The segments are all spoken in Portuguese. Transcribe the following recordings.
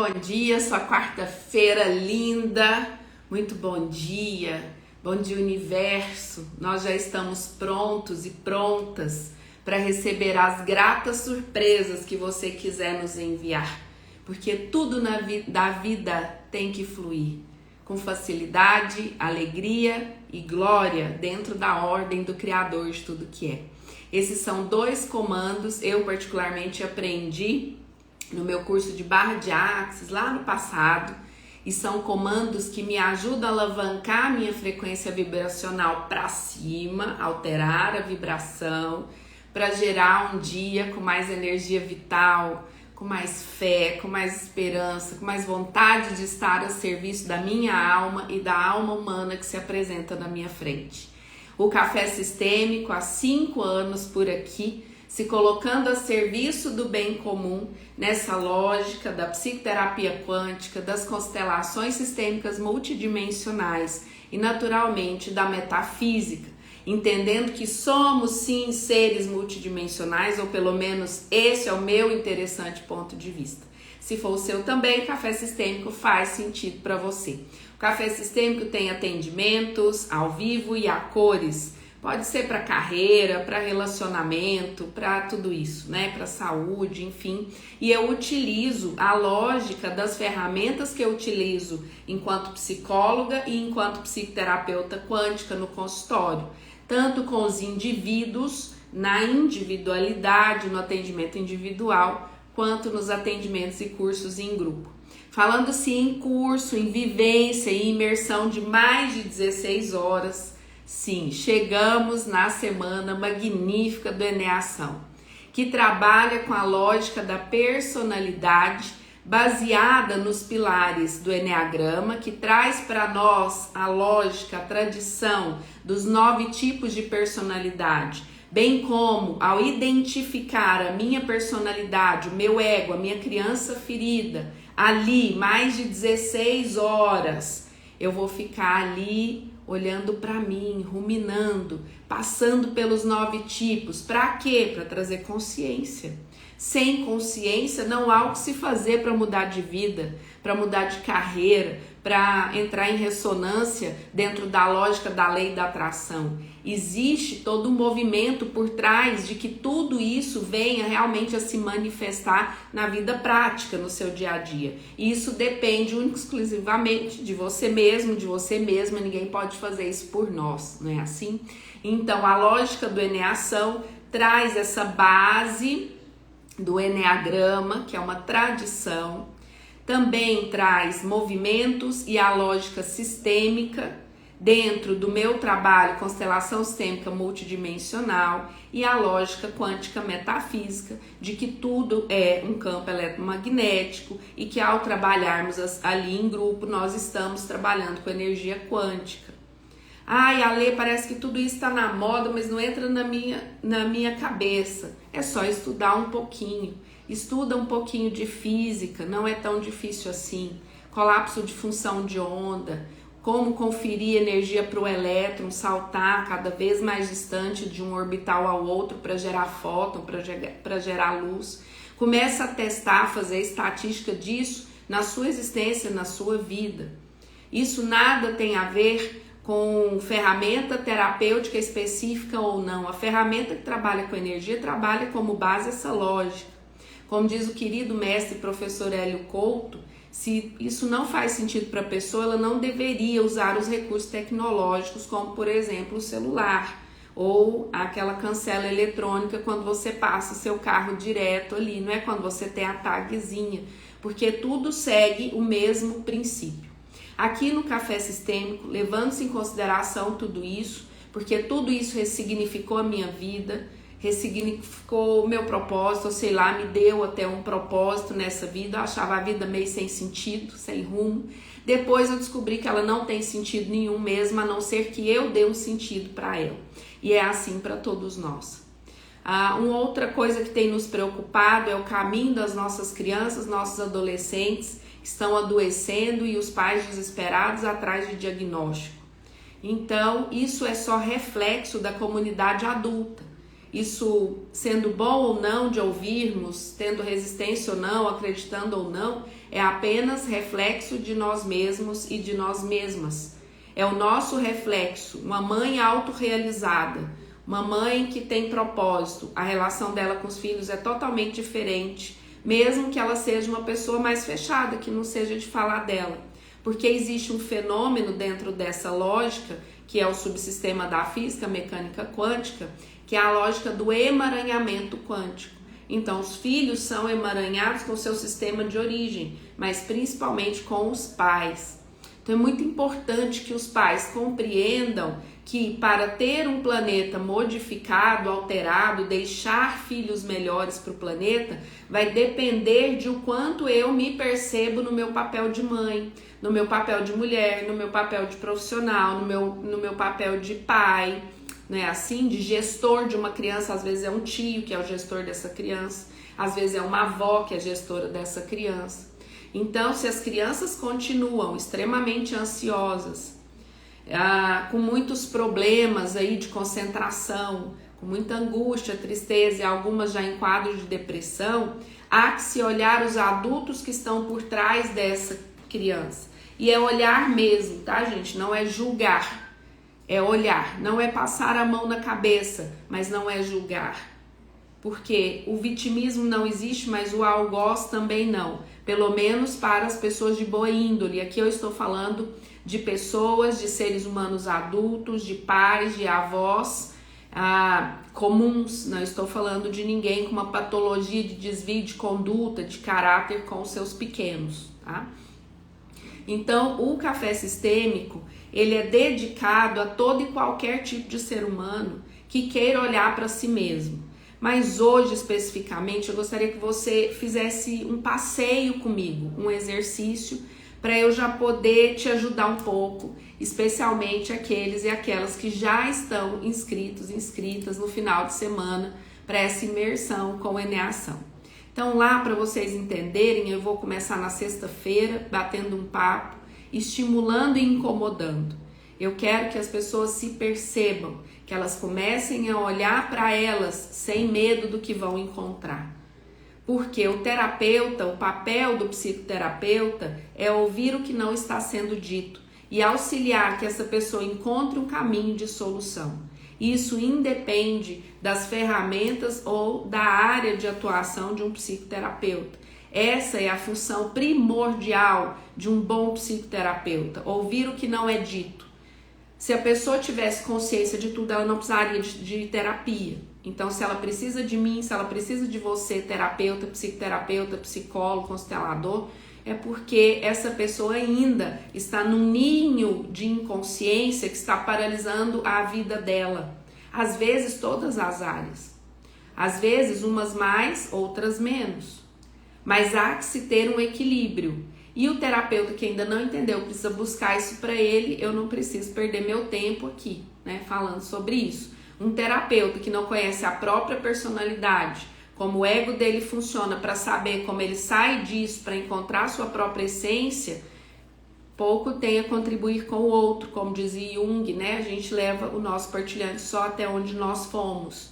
bom dia, sua quarta-feira linda, muito bom dia universo, nós já estamos prontos e prontas para receber as gratas surpresas que você quiser nos enviar, porque tudo da vida tem que fluir com facilidade, alegria e glória dentro da ordem do Criador de tudo que é. Esses são dois comandos, eu particularmente aprendi no meu curso de barra de Axis lá no passado, e são comandos que me ajudam a alavancar a minha frequência vibracional para cima, alterar a vibração, para gerar um dia com mais energia vital, com mais fé, com mais esperança, com mais vontade de estar a serviço da minha alma e da alma humana que se apresenta na minha frente. O Café Sistêmico, há 5 anos por aqui, se colocando a serviço do bem comum, nessa lógica da psicoterapia quântica, das constelações sistêmicas multidimensionais e naturalmente da metafísica, entendendo que somos sim seres multidimensionais, ou pelo menos esse é o meu interessante ponto de vista. Se for o seu também, o Café Sistêmico faz sentido para você. O Café Sistêmico tem atendimentos ao vivo e a cores. Pode ser para carreira, para relacionamento, para tudo isso, né? Para saúde, enfim. E eu utilizo a lógica das ferramentas que eu utilizo enquanto psicóloga e enquanto psicoterapeuta quântica no consultório. Tanto com os indivíduos, na individualidade, no atendimento individual, quanto nos atendimentos e cursos em grupo. Falando-se em curso, em vivência e imersão de mais de 16 horas, sim, chegamos na semana magnífica do Eneação, que trabalha com a lógica da personalidade baseada nos pilares do Eneagrama, que traz para nós a lógica, a tradição dos 9 tipos de personalidade, bem como ao identificar a minha personalidade, o meu ego, a minha criança ferida, ali mais de 16 horas, eu vou ficar ali olhando para mim, ruminando, passando pelos 9 tipos. Para quê? Para trazer consciência. Sem consciência não há o que se fazer para mudar de vida, para mudar de carreira, para entrar em ressonância dentro da lógica da lei da atração. Existe todo um movimento por trás de que tudo isso venha realmente a se manifestar na vida prática, no seu dia a dia. E isso depende exclusivamente de você mesmo, de você mesma, ninguém pode fazer isso por nós, não é assim? Então a lógica do Eneação traz essa base do Eneagrama, que é uma tradição, também traz movimentos e a lógica sistêmica dentro do meu trabalho constelação sistêmica multidimensional e a lógica quântica metafísica de que tudo é um campo eletromagnético e que ao trabalharmos ali em grupo nós estamos trabalhando com energia quântica. Ai, Ale, parece que tudo isso está na moda, mas não entra na minha cabeça. É só estudar um pouquinho. Estuda um pouquinho de física, não é tão difícil assim. Colapso de função de onda, como conferir energia para o elétron, saltar cada vez mais distante de um orbital ao outro para gerar fóton, para gerar luz. Começa a testar, fazer estatística disso na sua existência, na sua vida. Isso nada tem a ver com ferramenta terapêutica específica ou não. A ferramenta que trabalha com energia trabalha como base essa lógica. Como diz o querido mestre professor Hélio Couto, se isso não faz sentido para a pessoa, ela não deveria usar os recursos tecnológicos, como por exemplo o celular ou aquela cancela eletrônica quando você passa seu carro direto ali, não é quando você tem a tagzinha, porque tudo segue o mesmo princípio. Aqui no Café Sistêmico, levando-se em consideração tudo isso, porque tudo isso ressignificou a minha vida, ressignificou o meu propósito, ou sei lá, me deu até um propósito nessa vida. Eu achava a vida meio sem sentido, sem rumo. Depois eu descobri que ela não tem sentido nenhum mesmo, a não ser que eu dê um sentido para ela. E é assim para todos nós. Uma outra coisa que tem nos preocupado é o caminho das nossas crianças, nossos adolescentes, que estão adoecendo e os pais desesperados atrás de diagnóstico. Então, isso é só reflexo da comunidade adulta. Isso, sendo bom ou não de ouvirmos, tendo resistência ou não, acreditando ou não, é apenas reflexo de nós mesmos e de nós mesmas. É o nosso reflexo. Uma mãe autorrealizada, uma mãe que tem propósito, a relação dela com os filhos é totalmente diferente, mesmo que ela seja uma pessoa mais fechada, que não seja de falar dela. Porque existe um fenômeno dentro dessa lógica, que é o subsistema da física, mecânica quântica, que é a lógica do emaranhamento quântico. Então, os filhos são emaranhados com o seu sistema de origem, mas principalmente com os pais. Então, é muito importante que os pais compreendam que para ter um planeta modificado, alterado, deixar filhos melhores para o planeta, vai depender de o quanto eu me percebo no meu papel de mãe, no meu papel de mulher, no meu papel de profissional, no meu papel de pai, né? Assim, de gestor de uma criança. Às vezes é um tio que é o gestor dessa criança, às vezes é uma avó que é gestora dessa criança. Então, se as crianças continuam extremamente ansiosas, com muitos problemas aí de concentração, com muita angústia, tristeza e algumas já em quadro de depressão, há que se olhar os adultos que estão por trás dessa criança. E é olhar mesmo, tá, gente? Não é julgar, é olhar. Não é passar a mão na cabeça, mas não é julgar. Porque o vitimismo não existe, mas o algoz também não. Pelo menos para as pessoas de boa índole. Aqui eu estou falando de pessoas, de seres humanos adultos, de pais, de avós comuns. Não estou falando de ninguém com uma patologia de desvio de conduta, de caráter com os seus pequenos, tá? Então, o café sistêmico, ele é dedicado a todo e qualquer tipo de ser humano que queira olhar para si mesmo. Mas hoje, especificamente, eu gostaria que você fizesse um passeio comigo, um exercício, para eu já poder te ajudar um pouco, especialmente aqueles e aquelas que já estão inscritas no final de semana para essa imersão com Eneação. Então, lá para vocês entenderem, eu vou começar na sexta-feira, batendo um papo, estimulando e incomodando. Eu quero que as pessoas se percebam, que elas comecem a olhar para elas sem medo do que vão encontrar. Porque o terapeuta, o papel do psicoterapeuta é ouvir o que não está sendo dito e auxiliar que essa pessoa encontre um caminho de solução. Isso independe das ferramentas ou da área de atuação de um psicoterapeuta. Essa é a função primordial de um bom psicoterapeuta, ouvir o que não é dito. Se a pessoa tivesse consciência de tudo, ela não precisaria de terapia. Então, se ela precisa de mim, se ela precisa de você, terapeuta, psicoterapeuta, psicólogo, constelador, é porque essa pessoa ainda está num ninho de inconsciência que está paralisando a vida dela. Às vezes, todas as áreas. Às vezes, umas mais, outras menos. Mas há que se ter um equilíbrio. E o terapeuta que ainda não entendeu precisa buscar isso para ele. Eu não preciso perder meu tempo aqui, né, falando sobre isso. Um terapeuta que não conhece a própria personalidade, como o ego dele funciona para saber como ele sai disso, para encontrar sua própria essência, pouco tem a contribuir com o outro, como dizia Jung, né? A gente leva o nosso partilhante só até onde nós fomos.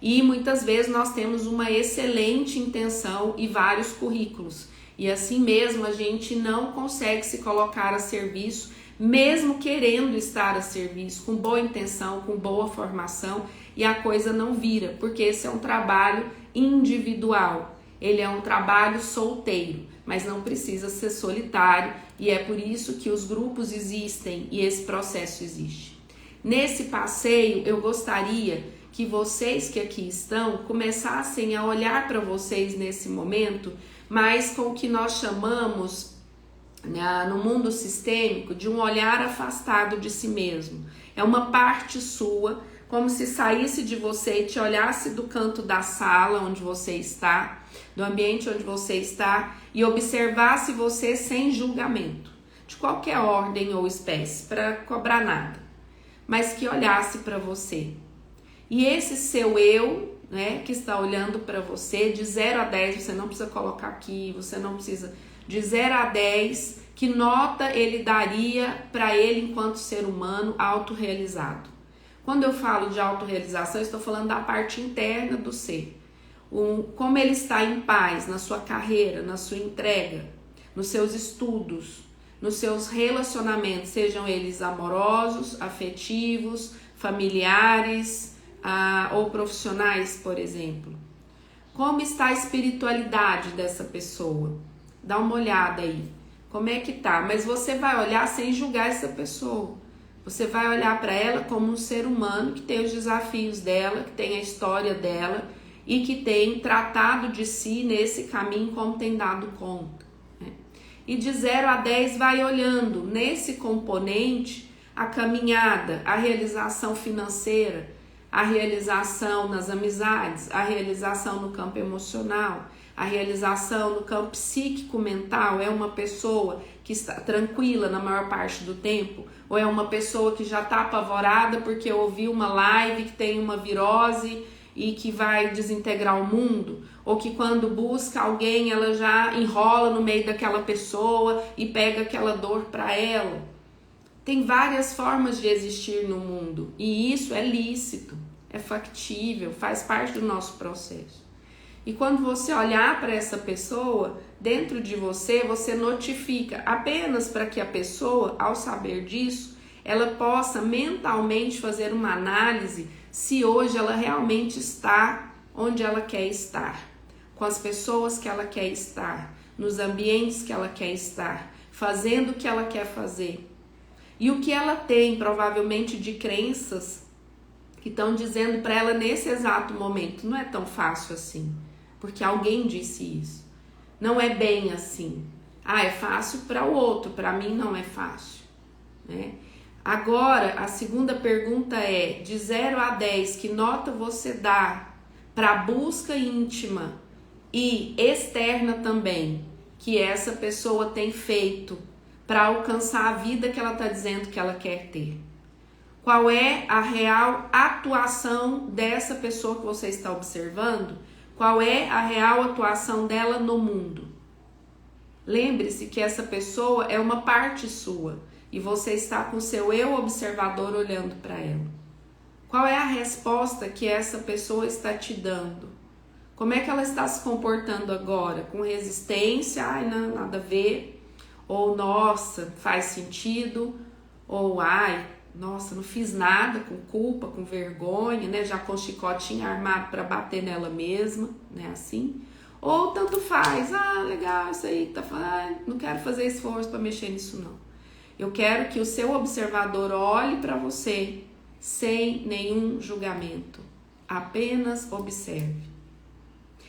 E muitas vezes nós temos uma excelente intenção e vários currículos. E assim mesmo a gente não consegue se colocar a serviço, mesmo querendo estar a serviço, com boa intenção, com boa formação, e a coisa não vira, porque esse é um trabalho individual, ele é um trabalho solteiro, mas não precisa ser solitário, e é por isso que os grupos existem e esse processo existe. Nesse passeio, eu gostaria que vocês que aqui estão começassem a olhar para vocês nesse momento, mas com o que nós chamamos, no mundo sistêmico, de um olhar afastado de si mesmo. É uma parte sua, como se saísse de você e te olhasse do canto da sala onde você está, do ambiente onde você está, e observasse você sem julgamento, de qualquer ordem ou espécie, para cobrar nada, mas que olhasse para você. E esse seu eu, né, que está olhando para você, de 0 a 10, você não precisa colocar aqui, você não precisa, de 0 a 10, que nota ele daria para ele enquanto ser humano autorrealizado? Quando eu falo de autorrealização, eu estou falando da parte interna do ser. Como ele está em paz na sua carreira, na sua entrega, nos seus estudos, nos seus relacionamentos, sejam eles amorosos, afetivos, familiares ou profissionais, por exemplo. Como está a espiritualidade dessa pessoa? Dá uma olhada aí. Como é que tá? Mas você vai olhar sem julgar essa pessoa. Você vai olhar para ela como um ser humano que tem os desafios dela, que tem a história dela e que tem tratado de si nesse caminho como tem dado conta. Né? E de 0 a 10 vai olhando nesse componente a caminhada, a realização financeira, a realização nas amizades, a realização no campo emocional, a realização no campo psíquico-mental. É uma pessoa que está tranquila na maior parte do tempo? Ou é uma pessoa que já está apavorada porque ouviu uma live que tem uma virose e que vai desintegrar o mundo? Ou que quando busca alguém ela já enrola no meio daquela pessoa e pega aquela dor para ela? Tem várias formas de existir no mundo e isso é lícito, é factível, faz parte do nosso processo. E quando você olhar para essa pessoa, dentro de você, você notifica apenas para que a pessoa, ao saber disso, ela possa mentalmente fazer uma análise se hoje ela realmente está onde ela quer estar, com as pessoas que ela quer estar, nos ambientes que ela quer estar, fazendo o que ela quer fazer. E o que ela tem, provavelmente, de crenças que estão dizendo para ela nesse exato momento, não é tão fácil assim, porque alguém disse isso. Não é bem assim. É fácil para o outro, para mim não é fácil. Né? Agora, a segunda pergunta é, de 0 a 10, que nota você dá para a busca íntima e externa também, que essa pessoa tem feito para alcançar a vida que ela está dizendo que ela quer ter? Qual é a real atuação dessa pessoa que você está observando? Qual é a real atuação dela no mundo? Lembre-se que essa pessoa é uma parte sua e você está com o seu eu observador olhando para ela. Qual é a resposta que essa pessoa está te dando? Como é que ela está se comportando agora? Com resistência? Não, nada a ver. Ou, nossa, faz sentido. Ou, nossa, não fiz nada, com culpa, com vergonha, né? Já com chicotinho armado para bater nela mesma, né? Assim. Ou tanto faz, legal, isso aí que tá falando, não quero fazer esforço para mexer nisso não. Eu quero que o seu observador olhe para você sem nenhum julgamento, apenas observe.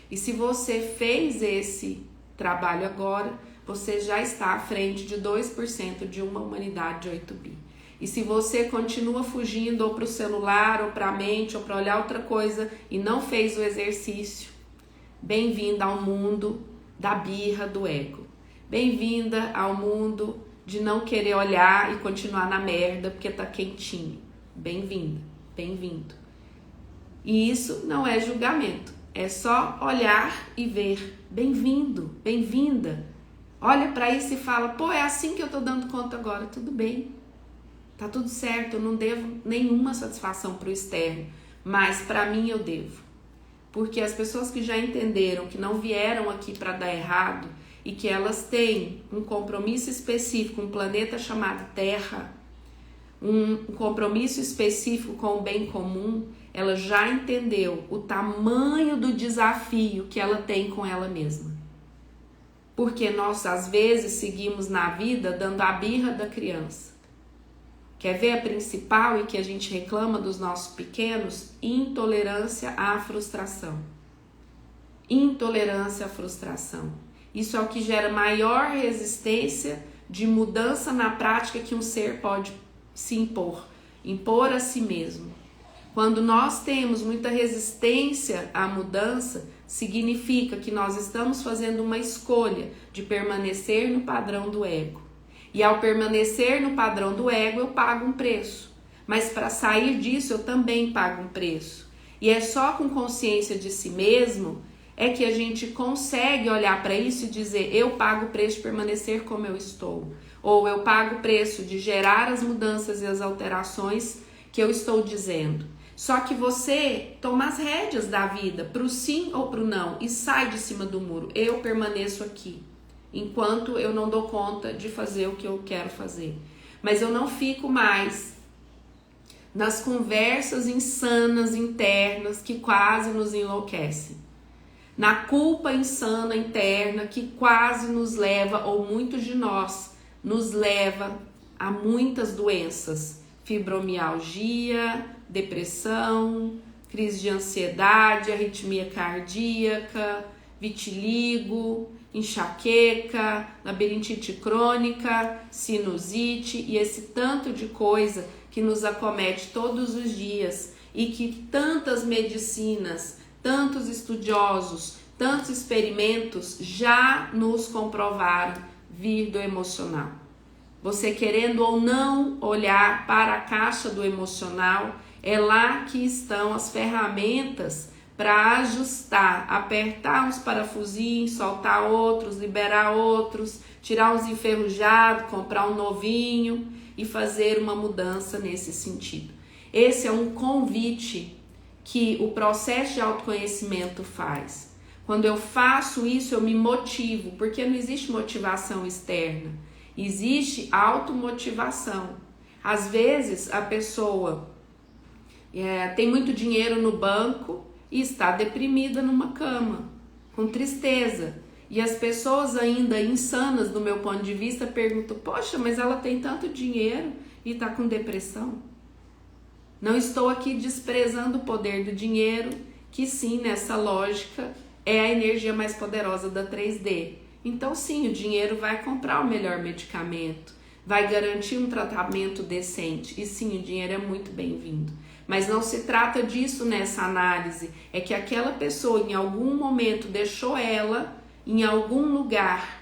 E se você fez esse trabalho agora, você já está à frente de 2% de uma humanidade de 8 bi. E se você continua fugindo ou para o celular, ou para a mente, ou para olhar outra coisa e não fez o exercício, bem-vinda ao mundo da birra do ego. Bem-vinda ao mundo de não querer olhar e continuar na merda porque tá quentinho. Bem-vinda, bem-vindo. E isso não é julgamento, é só olhar e ver. Bem-vindo, bem-vinda. Olha para isso e fala, é assim que eu tô dando conta agora, tudo bem. Tá tudo certo, eu não devo nenhuma satisfação pro externo, mas para mim eu devo. Porque as pessoas que já entenderam que não vieram aqui para dar errado e que elas têm um compromisso específico, um planeta chamado Terra, um compromisso específico com o bem comum, ela já entendeu o tamanho do desafio que ela tem com ela mesma. Porque nós, às vezes, seguimos na vida dando a birra da criança. Quer ver a principal e que a gente reclama dos nossos pequenos? Intolerância à frustração. Intolerância à frustração. Isso é o que gera maior resistência de mudança na prática que um ser pode se impor a si mesmo. Quando nós temos muita resistência à mudança, significa que nós estamos fazendo uma escolha de permanecer no padrão do ego. E ao permanecer no padrão do ego, eu pago um preço. Mas para sair disso, eu também pago um preço. E é só com consciência de si mesmo é que a gente consegue olhar para isso e dizer, eu pago o preço de permanecer como eu estou. Ou eu pago o preço de gerar as mudanças e as alterações que eu estou dizendo. Só que você toma as rédeas da vida, pro sim ou pro não, e sai de cima do muro. Eu permaneço aqui. enquanto eu não dou conta de fazer o que eu quero fazer. Mas eu não fico mais nas conversas insanas internas que quase nos enlouquecem, na culpa insana interna que quase nos leva, ou muitos de nós, nos leva a muitas doenças, fibromialgia, depressão, crise de ansiedade, arritmia cardíaca, vitiligo, enxaqueca, labirintite crônica, sinusite e esse tanto de coisa que nos acomete todos os dias e que tantas medicinas, tantos estudiosos, tantos experimentos já nos comprovaram vir do emocional. Você querendo ou não olhar para a caixa do emocional, é lá que estão as ferramentas para ajustar, apertar uns parafusinhos, soltar outros, liberar outros, tirar uns enferrujados, comprar um novinho e fazer uma mudança nesse sentido. Esse é um convite que o processo de autoconhecimento faz. Quando eu faço isso, eu me motivo, porque não existe motivação externa, existe automotivação. Às vezes a pessoa tem muito dinheiro no banco e está deprimida numa cama, com tristeza. E as pessoas ainda insanas, do meu ponto de vista, perguntam: poxa, mas ela tem tanto dinheiro e está com depressão? Não estou aqui desprezando o poder do dinheiro, que sim, nessa lógica, é a energia mais poderosa da 3D. Então sim, o dinheiro vai comprar o melhor medicamento, vai garantir um tratamento decente. E sim, o dinheiro é muito bem-vindo. Mas não se trata disso nessa análise, é que aquela pessoa em algum momento deixou ela em algum lugar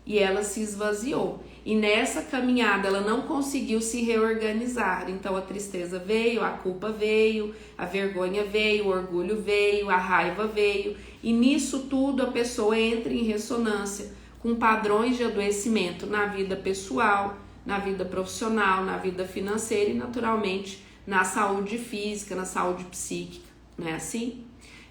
e ela se esvaziou. E nessa caminhada ela não conseguiu se reorganizar. Então a tristeza veio, a culpa veio, a vergonha veio, o orgulho veio, a raiva veio. E nisso tudo a pessoa entra em ressonância com padrões de adoecimento na vida pessoal, na vida profissional, na vida financeira e naturalmente na saúde física, na saúde psíquica, não é assim?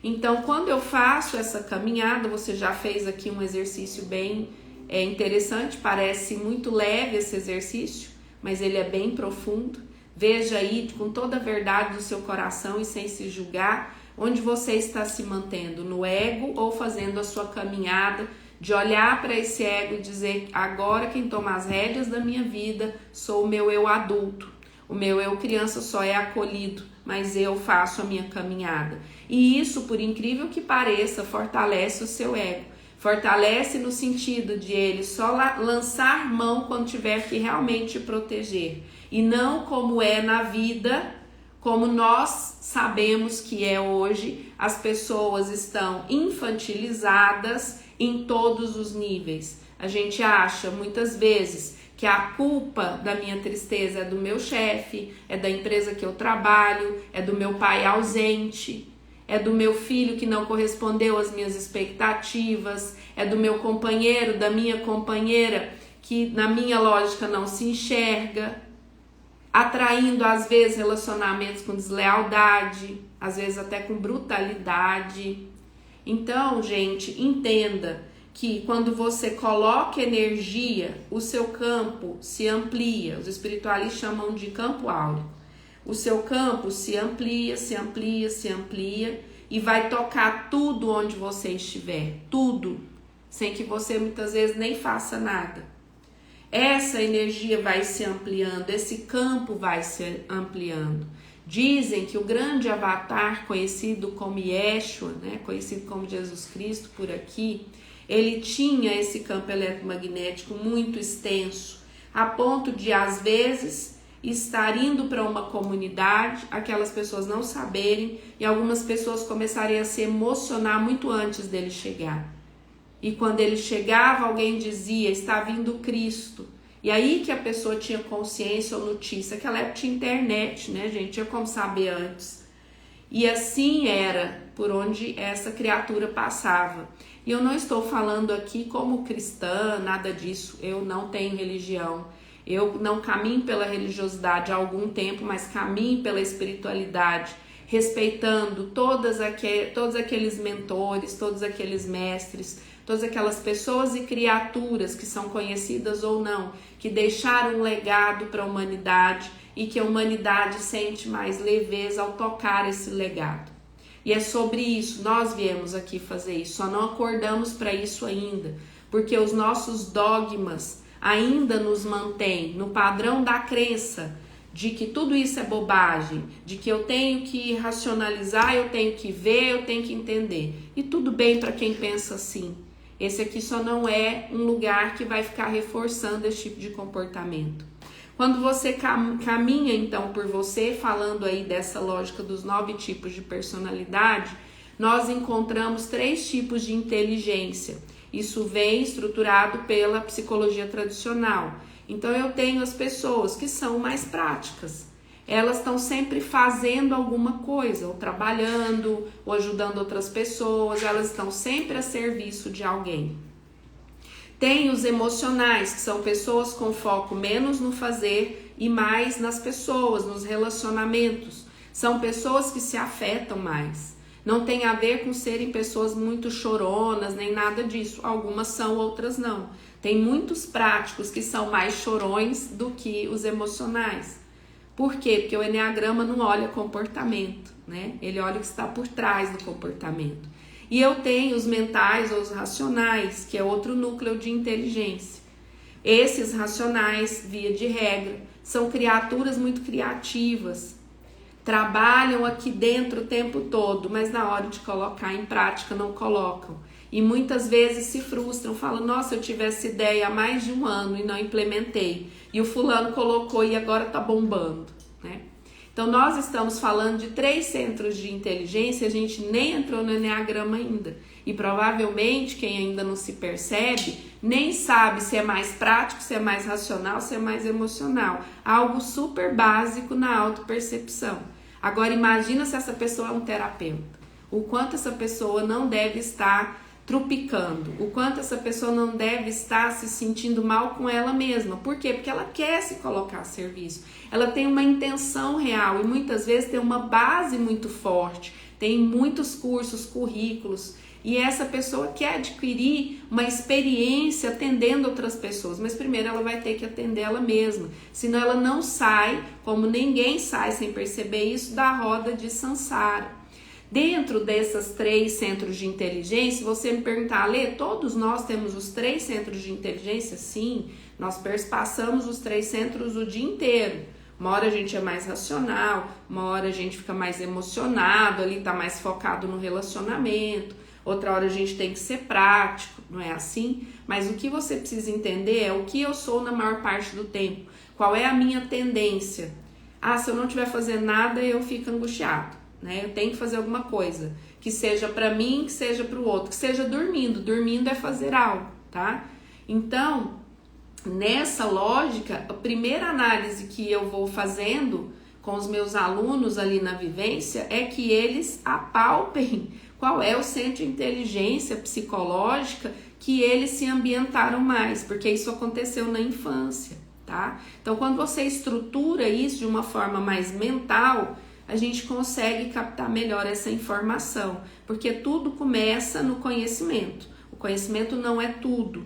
Então, quando eu faço essa caminhada, você já fez aqui um exercício bem interessante, parece muito leve esse exercício, mas ele é bem profundo. Veja aí com toda a verdade do seu coração e sem se julgar, onde você está se mantendo, no ego ou fazendo a sua caminhada de olhar para esse ego e dizer: agora quem toma as rédeas da minha vida sou o meu eu adulto. O meu eu criança só é acolhido, mas eu faço a minha caminhada. E isso, por incrível que pareça, fortalece o seu ego. Fortalece no sentido de ele só lançar mão quando tiver que realmente proteger. E não como é na vida, como nós sabemos que é hoje. As pessoas estão infantilizadas em todos os níveis. A gente acha muitas vezes que a culpa da minha tristeza é do meu chefe, é da empresa que eu trabalho, é do meu pai ausente, é do meu filho que não correspondeu às minhas expectativas, é do meu companheiro, da minha companheira que na minha lógica não se enxerga, atraindo às vezes relacionamentos com deslealdade, às vezes até com brutalidade. Então, gente, entenda que quando você coloca energia, o seu campo se amplia. Os espiritualistas chamam de campo áureo. O seu campo se amplia, se amplia, se amplia e vai tocar tudo onde você estiver, tudo, sem que você muitas vezes nem faça nada. Essa energia vai se ampliando, esse campo vai se ampliando. Dizem que o grande avatar, conhecido como Yeshua, conhecido como Jesus Cristo por aqui, ele tinha esse campo eletromagnético muito extenso, a ponto de, às vezes, estar indo para uma comunidade, aquelas pessoas não saberem, e algumas pessoas começarem a se emocionar muito antes dele chegar. E quando ele chegava, alguém dizia: está vindo Cristo. E aí que a pessoa tinha consciência ou notícia. Naquela época tinha internet, né, gente? Tinha como saber antes. E assim era por onde essa criatura passava. E eu não estou falando aqui como cristã, nada disso. Eu não tenho religião. Eu não caminho pela religiosidade há algum tempo, mas caminho pela espiritualidade, respeitando todos aqueles mentores, todos aqueles mestres, todas aquelas pessoas e criaturas que são conhecidas ou não, que deixaram um legado para a humanidade e que a humanidade sente mais leveza ao tocar esse legado. E é sobre isso, nós viemos aqui fazer isso, só não acordamos para isso ainda, porque os nossos dogmas ainda nos mantêm no padrão da crença de que tudo isso é bobagem, de que eu tenho que racionalizar, eu tenho que ver, eu tenho que entender. E tudo bem para quem pensa assim. Esse aqui só não é um lugar que vai ficar reforçando esse tipo de comportamento. Quando você caminha então por você, falando aí dessa lógica dos 9 tipos de personalidade, nós encontramos 3 tipos de inteligência. Isso vem estruturado pela psicologia tradicional. Então eu tenho as pessoas que são mais práticas. Elas estão sempre fazendo alguma coisa, ou trabalhando, ou ajudando outras pessoas, elas estão sempre a serviço de alguém. Tem os emocionais, que são pessoas com foco menos no fazer e mais nas pessoas, nos relacionamentos. São pessoas que se afetam mais. Não tem a ver com serem pessoas muito choronas, nem nada disso. Algumas são, outras não. Tem muitos práticos que são mais chorões do que os emocionais. Por quê? Porque o Enneagrama não olha comportamento, né? Ele olha o que está por trás do comportamento. E eu tenho os mentais ou os racionais, que é outro núcleo de inteligência. Esses racionais, via de regra, são criaturas muito criativas. Trabalham aqui dentro o tempo todo, mas na hora de colocar em prática não colocam. E muitas vezes se frustram, falam, nossa, eu tive essa ideia há mais de um ano e não implementei. E o fulano colocou e agora tá bombando, né? Então nós estamos falando de 3 centros de inteligência, a gente nem entrou no Enneagrama ainda. E provavelmente quem ainda não se percebe, nem sabe se é mais prático, se é mais racional, se é mais emocional. Algo super básico na autopercepção. Agora imagina se essa pessoa é um terapeuta. O quanto essa pessoa não deve estar trupicando, o quanto essa pessoa não deve estar se sentindo mal com ela mesma. Por quê? Porque ela quer se colocar a serviço. Ela tem uma intenção real e muitas vezes tem uma base muito forte, tem muitos cursos, currículos, e essa pessoa quer adquirir uma experiência atendendo outras pessoas, mas primeiro ela vai ter que atender ela mesma, senão ela não sai, como ninguém sai sem perceber isso, da roda de samsara. Dentro dessas 3 centros de inteligência, você me perguntar, Lê, todos nós temos os 3 centros de inteligência? Sim, nós passamos os 3 centros o dia inteiro. Uma hora a gente é mais racional, uma hora a gente fica mais emocionado, ali tá mais focado no relacionamento, outra hora a gente tem que ser prático, não é assim? Mas o que você precisa entender é o que eu sou na maior parte do tempo, qual é a minha tendência. Ah, se eu não estiver fazendo nada, eu fico angustiado. Né? Eu tenho que fazer alguma coisa, que seja para mim, que seja para o outro, que seja dormindo. Dormindo é fazer algo, tá? Então, nessa lógica, a primeira análise que eu vou fazendo com os meus alunos ali na vivência é que eles apalpem qual é o centro de inteligência psicológica que eles se ambientaram mais, porque isso aconteceu na infância, tá? Então, quando você estrutura isso de uma forma mais mental, a gente consegue captar melhor essa informação, porque tudo começa no conhecimento. O conhecimento não é tudo,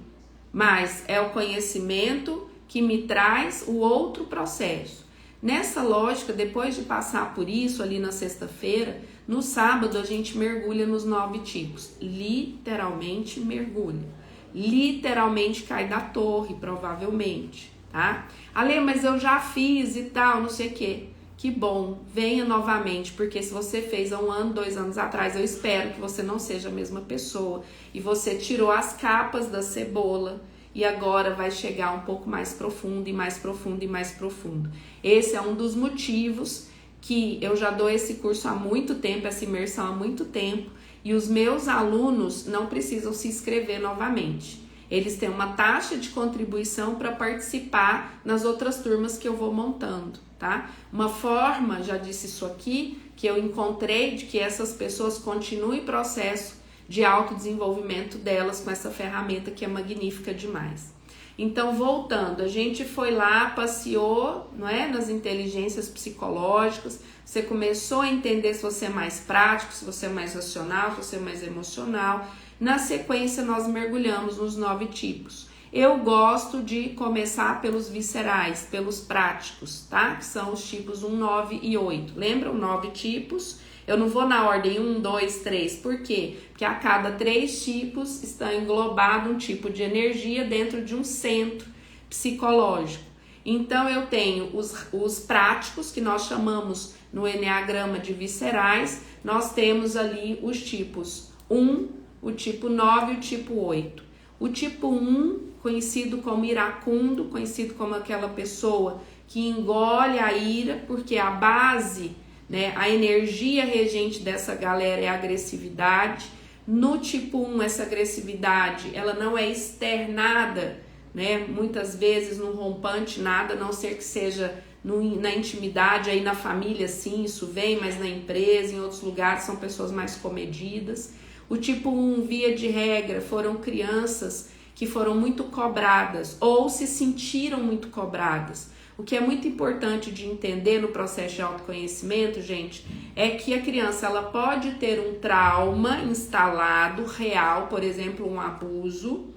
mas é o conhecimento que me traz o outro processo. Nessa lógica, depois de passar por isso ali na sexta-feira, no sábado a gente mergulha nos 9 tipos. Literalmente mergulha. Literalmente cai da torre, provavelmente, tá? Ale, mas eu já fiz e tal, não sei o quê. Que bom, venha novamente, porque se você fez há 1 ano, 2 anos atrás, eu espero que você não seja a mesma pessoa. E você tirou as capas da cebola e agora vai chegar um pouco mais profundo e mais profundo e mais profundo. Esse é um dos motivos que eu já dou esse curso há muito tempo, essa imersão há muito tempo, e os meus alunos não precisam se inscrever novamente. Eles têm uma taxa de contribuição para participar nas outras turmas que eu vou montando, tá? Uma forma, já disse isso aqui, que eu encontrei de que essas pessoas continuem o processo de autodesenvolvimento delas com essa ferramenta que é magnífica demais. Então, voltando, a gente foi lá, passeou, não é, nas inteligências psicológicas, você começou a entender se você é mais prático, se você é mais racional, se você é mais emocional. Na sequência, nós mergulhamos nos 9 tipos. Eu gosto de começar pelos viscerais, pelos práticos, tá? Que são os tipos 1, 9 e 8. Lembram? 9 tipos. Eu não vou na ordem 1, 2, 3. Por quê? Porque a cada 3 tipos está englobado um tipo de energia dentro de um centro psicológico. Então, eu tenho os práticos, que nós chamamos no Eneagrama de viscerais. Nós temos ali os tipos 1, o tipo 9 e o tipo 8. O tipo 1, conhecido como iracundo, conhecido como aquela pessoa que engole a ira, porque a base, né, a energia regente dessa galera é a agressividade. No tipo 1, essa agressividade, ela não é externada, né, muitas vezes num rompante, nada, a não ser que seja na intimidade, aí na família sim, isso vem, mas na empresa, em outros lugares são pessoas mais comedidas. O tipo 1, via de regra, foram crianças que foram muito cobradas ou se sentiram muito cobradas. O que é muito importante de entender no processo de autoconhecimento, gente, é que a criança ela pode ter um trauma instalado, real, por exemplo, um abuso,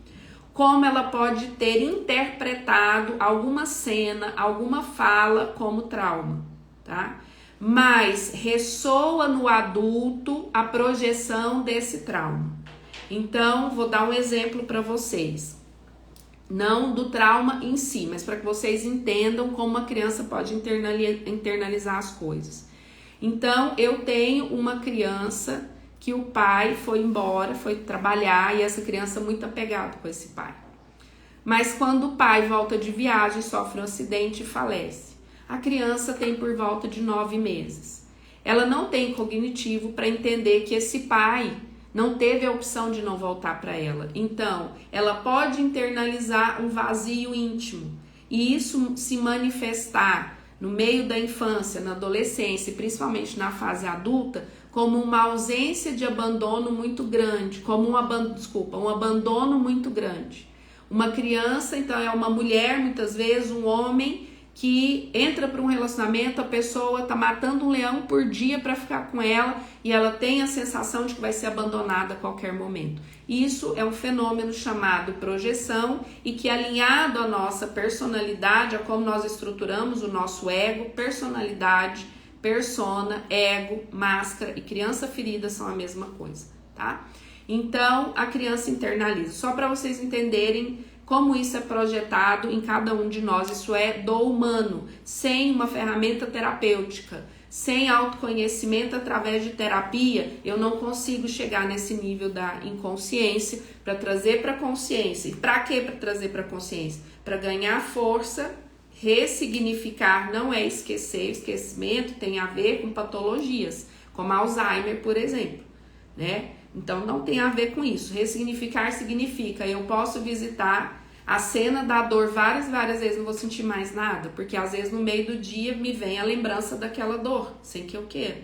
como ela pode ter interpretado alguma cena, alguma fala como trauma, tá? Mas ressoa no adulto a projeção desse trauma. Então, vou dar um exemplo para vocês. Não do trauma em si, mas para que vocês entendam como uma criança pode internalizar as coisas. Então, eu tenho uma criança que o pai foi embora, foi trabalhar, e essa criança muito apegada com esse pai. Mas quando o pai volta de viagem, sofre um acidente e falece. A criança tem por volta de 9 meses. Ela não tem cognitivo para entender que esse pai não teve a opção de não voltar para ela. Então, ela pode internalizar um vazio íntimo. E isso se manifestar no meio da infância, na adolescência e principalmente na fase adulta, como uma ausência de abandono muito grande, como um abandono muito grande. Uma criança, então, é uma mulher, muitas vezes, um homem que entra para um relacionamento, a pessoa tá matando um leão por dia para ficar com ela e ela tem a sensação de que vai ser abandonada a qualquer momento. Isso é um fenômeno chamado projeção e que, alinhado à nossa personalidade, a como nós estruturamos o nosso ego, personalidade, persona, ego, máscara e criança ferida são a mesma coisa, tá? Então, a criança internaliza. Só para vocês entenderem como isso é projetado em cada um de nós. Isso é do humano, sem uma ferramenta terapêutica, sem autoconhecimento através de terapia, eu não consigo chegar nesse nível da inconsciência para trazer para a consciência. E para quê para trazer para a consciência? Para ganhar força, ressignificar, não é esquecer. Esquecimento tem a ver com patologias, como Alzheimer, por exemplo, né? Então não tem a ver com isso. Ressignificar significa eu posso visitar a cena da dor várias vezes, não vou sentir mais nada, porque às vezes no meio do dia me vem a lembrança daquela dor, sem que eu queira.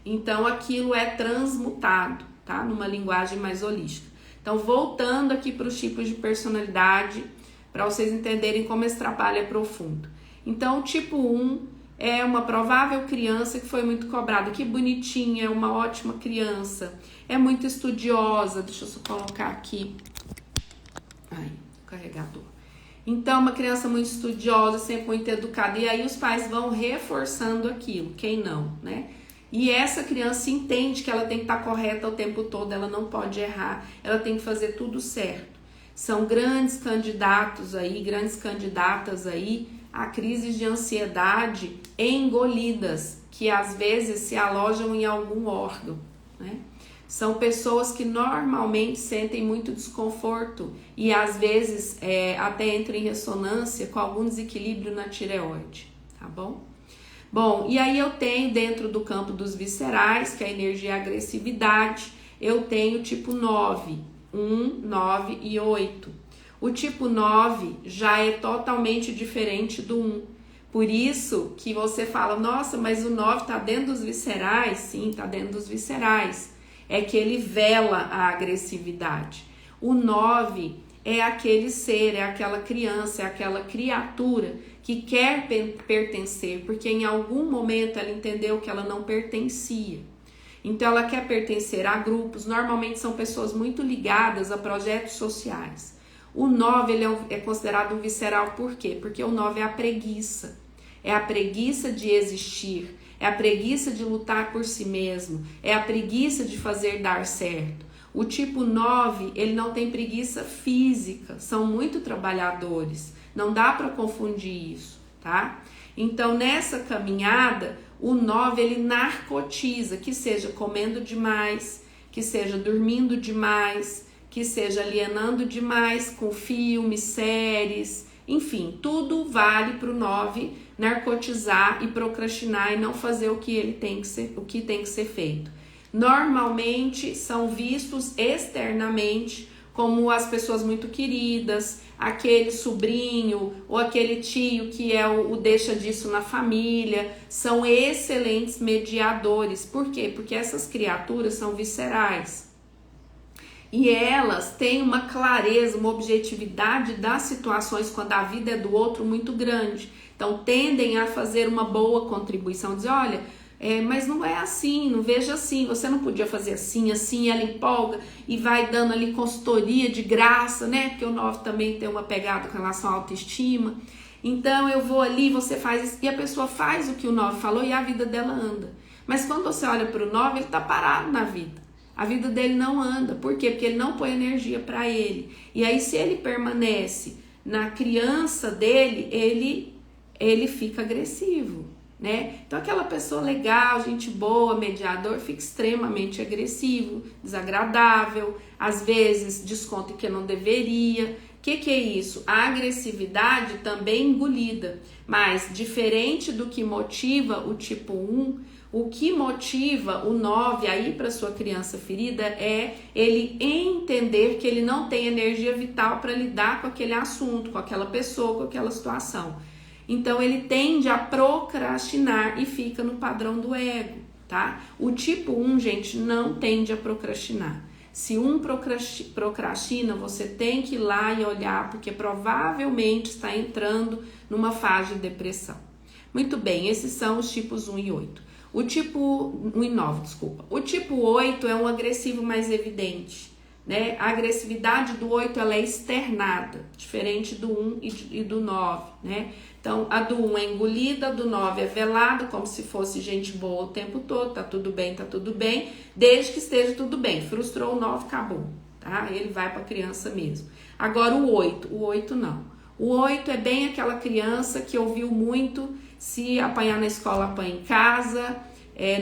Então aquilo é transmutado, tá? Numa linguagem mais holística. Então voltando aqui para os tipos de personalidade, para vocês entenderem como esse trabalho é profundo. Então o tipo 1 é uma provável criança que foi muito cobrada. Que bonitinha, é uma ótima criança. É muito estudiosa. Deixa eu só colocar aqui. Aí, o carregador. Então, uma criança muito estudiosa, sempre muito educada. E aí os pais vão reforçando aquilo. Quem não, né? E essa criança entende que ela tem que estar correta o tempo todo. Ela não pode errar. Ela tem que fazer tudo certo. São grandes candidatos aí, grandes candidatas aí a crises de ansiedade engolidas, que às vezes se alojam em algum órgão, né? São pessoas que normalmente sentem muito desconforto e às vezes até entram em ressonância com algum desequilíbrio na tireoide, tá bom? Bom, e aí eu tenho dentro do campo dos viscerais, que é a energia e a agressividade, eu tenho tipo 9, 1, 9 e 8. O tipo 9 já é totalmente diferente do 1. Por isso que você fala, nossa, mas o 9 está dentro dos viscerais? Sim, está dentro dos viscerais. É que ele vela a agressividade. O 9 é aquele ser, é aquela criança, é aquela criatura que quer pertencer, porque em algum momento ela entendeu que ela não pertencia. Então ela quer pertencer a grupos, normalmente são pessoas muito ligadas a projetos sociais. O 9 ele é considerado um visceral por quê? Porque o 9 é a preguiça. É a preguiça de existir, é a preguiça de lutar por si mesmo, é a preguiça de fazer dar certo. O tipo 9, ele não tem preguiça física, são muito trabalhadores, não dá para confundir isso, tá? Então, nessa caminhada, o 9, ele narcotiza, que seja comendo demais, que seja dormindo demais, que seja alienando demais com filmes, séries, enfim, tudo vale para o 9 narcotizar e procrastinar e não fazer o que tem que ser feito. Normalmente são vistos externamente como as pessoas muito queridas, aquele sobrinho ou aquele tio que é o deixa disso na família, são excelentes mediadores. Por quê? Porque essas criaturas são viscerais. E elas têm uma clareza, uma objetividade das situações quando a vida é do outro muito grande. Então tendem a fazer uma boa contribuição, dizer, olha, mas não é assim, não veja assim, você não podia fazer assim, assim, ela empolga e vai dando ali consultoria de graça, né? Porque o 9 também tem uma pegada com relação à autoestima. Então eu vou ali, você faz isso, e a pessoa faz o que o 9 falou e a vida dela anda. Mas quando você olha para o 9, ele está parado na vida. A vida dele não anda. Por quê? Porque ele não põe energia para ele. E aí, se ele permanece na criança dele, ele fica agressivo, né? Então, aquela pessoa legal, gente boa, mediador, fica extremamente agressivo, desagradável, às vezes desconta que não deveria. O que é isso? A agressividade também engolida, mas diferente do que motiva o tipo 1, o que motiva o 9 a ir para sua criança ferida é ele entender que ele não tem energia vital para lidar com aquele assunto, com aquela pessoa, com aquela situação. Então ele tende a procrastinar e fica no padrão do ego, tá? O tipo 1, gente, não tende a procrastinar. Se um procrastina, você tem que ir lá e olhar, porque provavelmente está entrando numa fase de depressão. Muito bem, esses são os tipos 1 e 8. O tipo 1 e 9, desculpa. O tipo 8 é um agressivo mais evidente, né? A agressividade do 8 ela é externada, diferente do 1 e do 9, né? Então, a do 1 é engolida, a do 9 é velada, como se fosse gente boa o tempo todo, tá tudo bem, desde que esteja tudo bem. Frustrou o 9, acabou, tá? Ele vai para a criança mesmo. Agora o 8 não. O 8 é bem aquela criança que ouviu muito, se apanhar na escola, apanha em casa,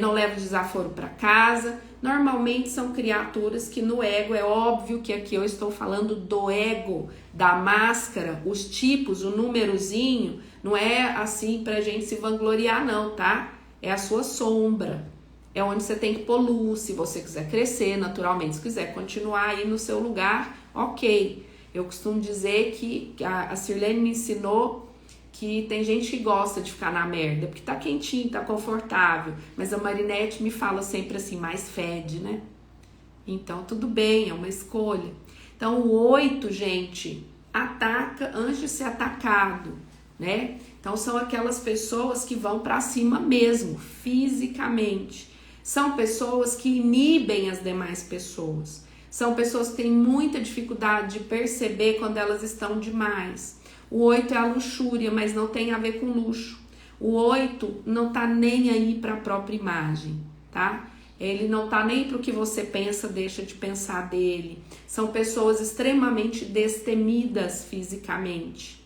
não leva desaforo para casa. Normalmente são criaturas que no ego, é óbvio que aqui eu estou falando do ego, da máscara, os tipos, o númerozinho, não é assim pra gente se vangloriar não, tá? É a sua sombra, é onde você tem que pôr luz, se você quiser crescer naturalmente, se quiser continuar aí no seu lugar, ok. Eu costumo dizer que a Sirlene me ensinou que tem gente que gosta de ficar na merda, porque tá quentinho, tá confortável. Mas a Marinette me fala sempre assim, mais fede, né? Então, tudo bem, é uma escolha. Então, o 8, gente, ataca antes de ser atacado, né? Então, são aquelas pessoas que vão pra cima mesmo, fisicamente. São pessoas que inibem as demais pessoas. São pessoas que têm muita dificuldade de perceber quando elas estão demais. O 8 é a luxúria, mas não tem a ver com luxo. O 8 não tá nem aí para a própria imagem, tá? Ele não tá nem para o que você pensa, deixa de pensar dele. São pessoas extremamente destemidas fisicamente.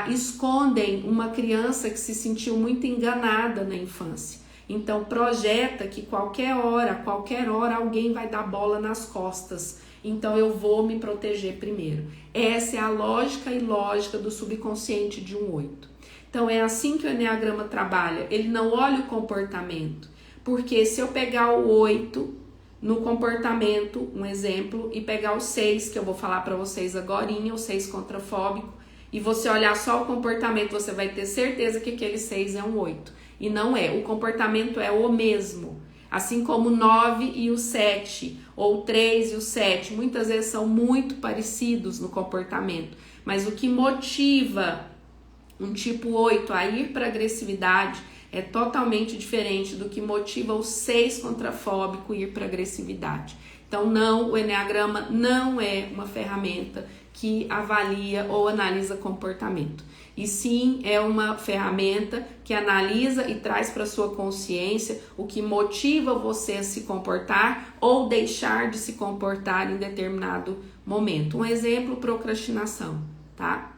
Escondem uma criança que se sentiu muito enganada na infância. Então projeta que qualquer hora alguém vai dar bola nas costas. Então eu vou me proteger primeiro. Essa é a lógica e lógica do subconsciente de um 8. Então é assim que o Enneagrama trabalha. Ele não olha o comportamento. Porque se eu pegar o 8 no comportamento, um exemplo, e pegar o 6, que eu vou falar para vocês agorinha, o 6 contrafóbico, e você olhar só o comportamento, você vai ter certeza que aquele 6 é um 8. E não é. O comportamento é o mesmo. Assim como o 9 e o 7, ou o 3 e o 7, muitas vezes são muito parecidos no comportamento. Mas o que motiva um tipo 8 a ir para a agressividade é totalmente diferente do que motiva o 6 contrafóbico ir para agressividade. Então, não, o Eneagrama não é uma ferramenta que avalia ou analisa comportamento. E sim, é uma ferramenta que analisa e traz para sua consciência o que motiva você a se comportar ou deixar de se comportar em determinado momento. Um exemplo, procrastinação, tá?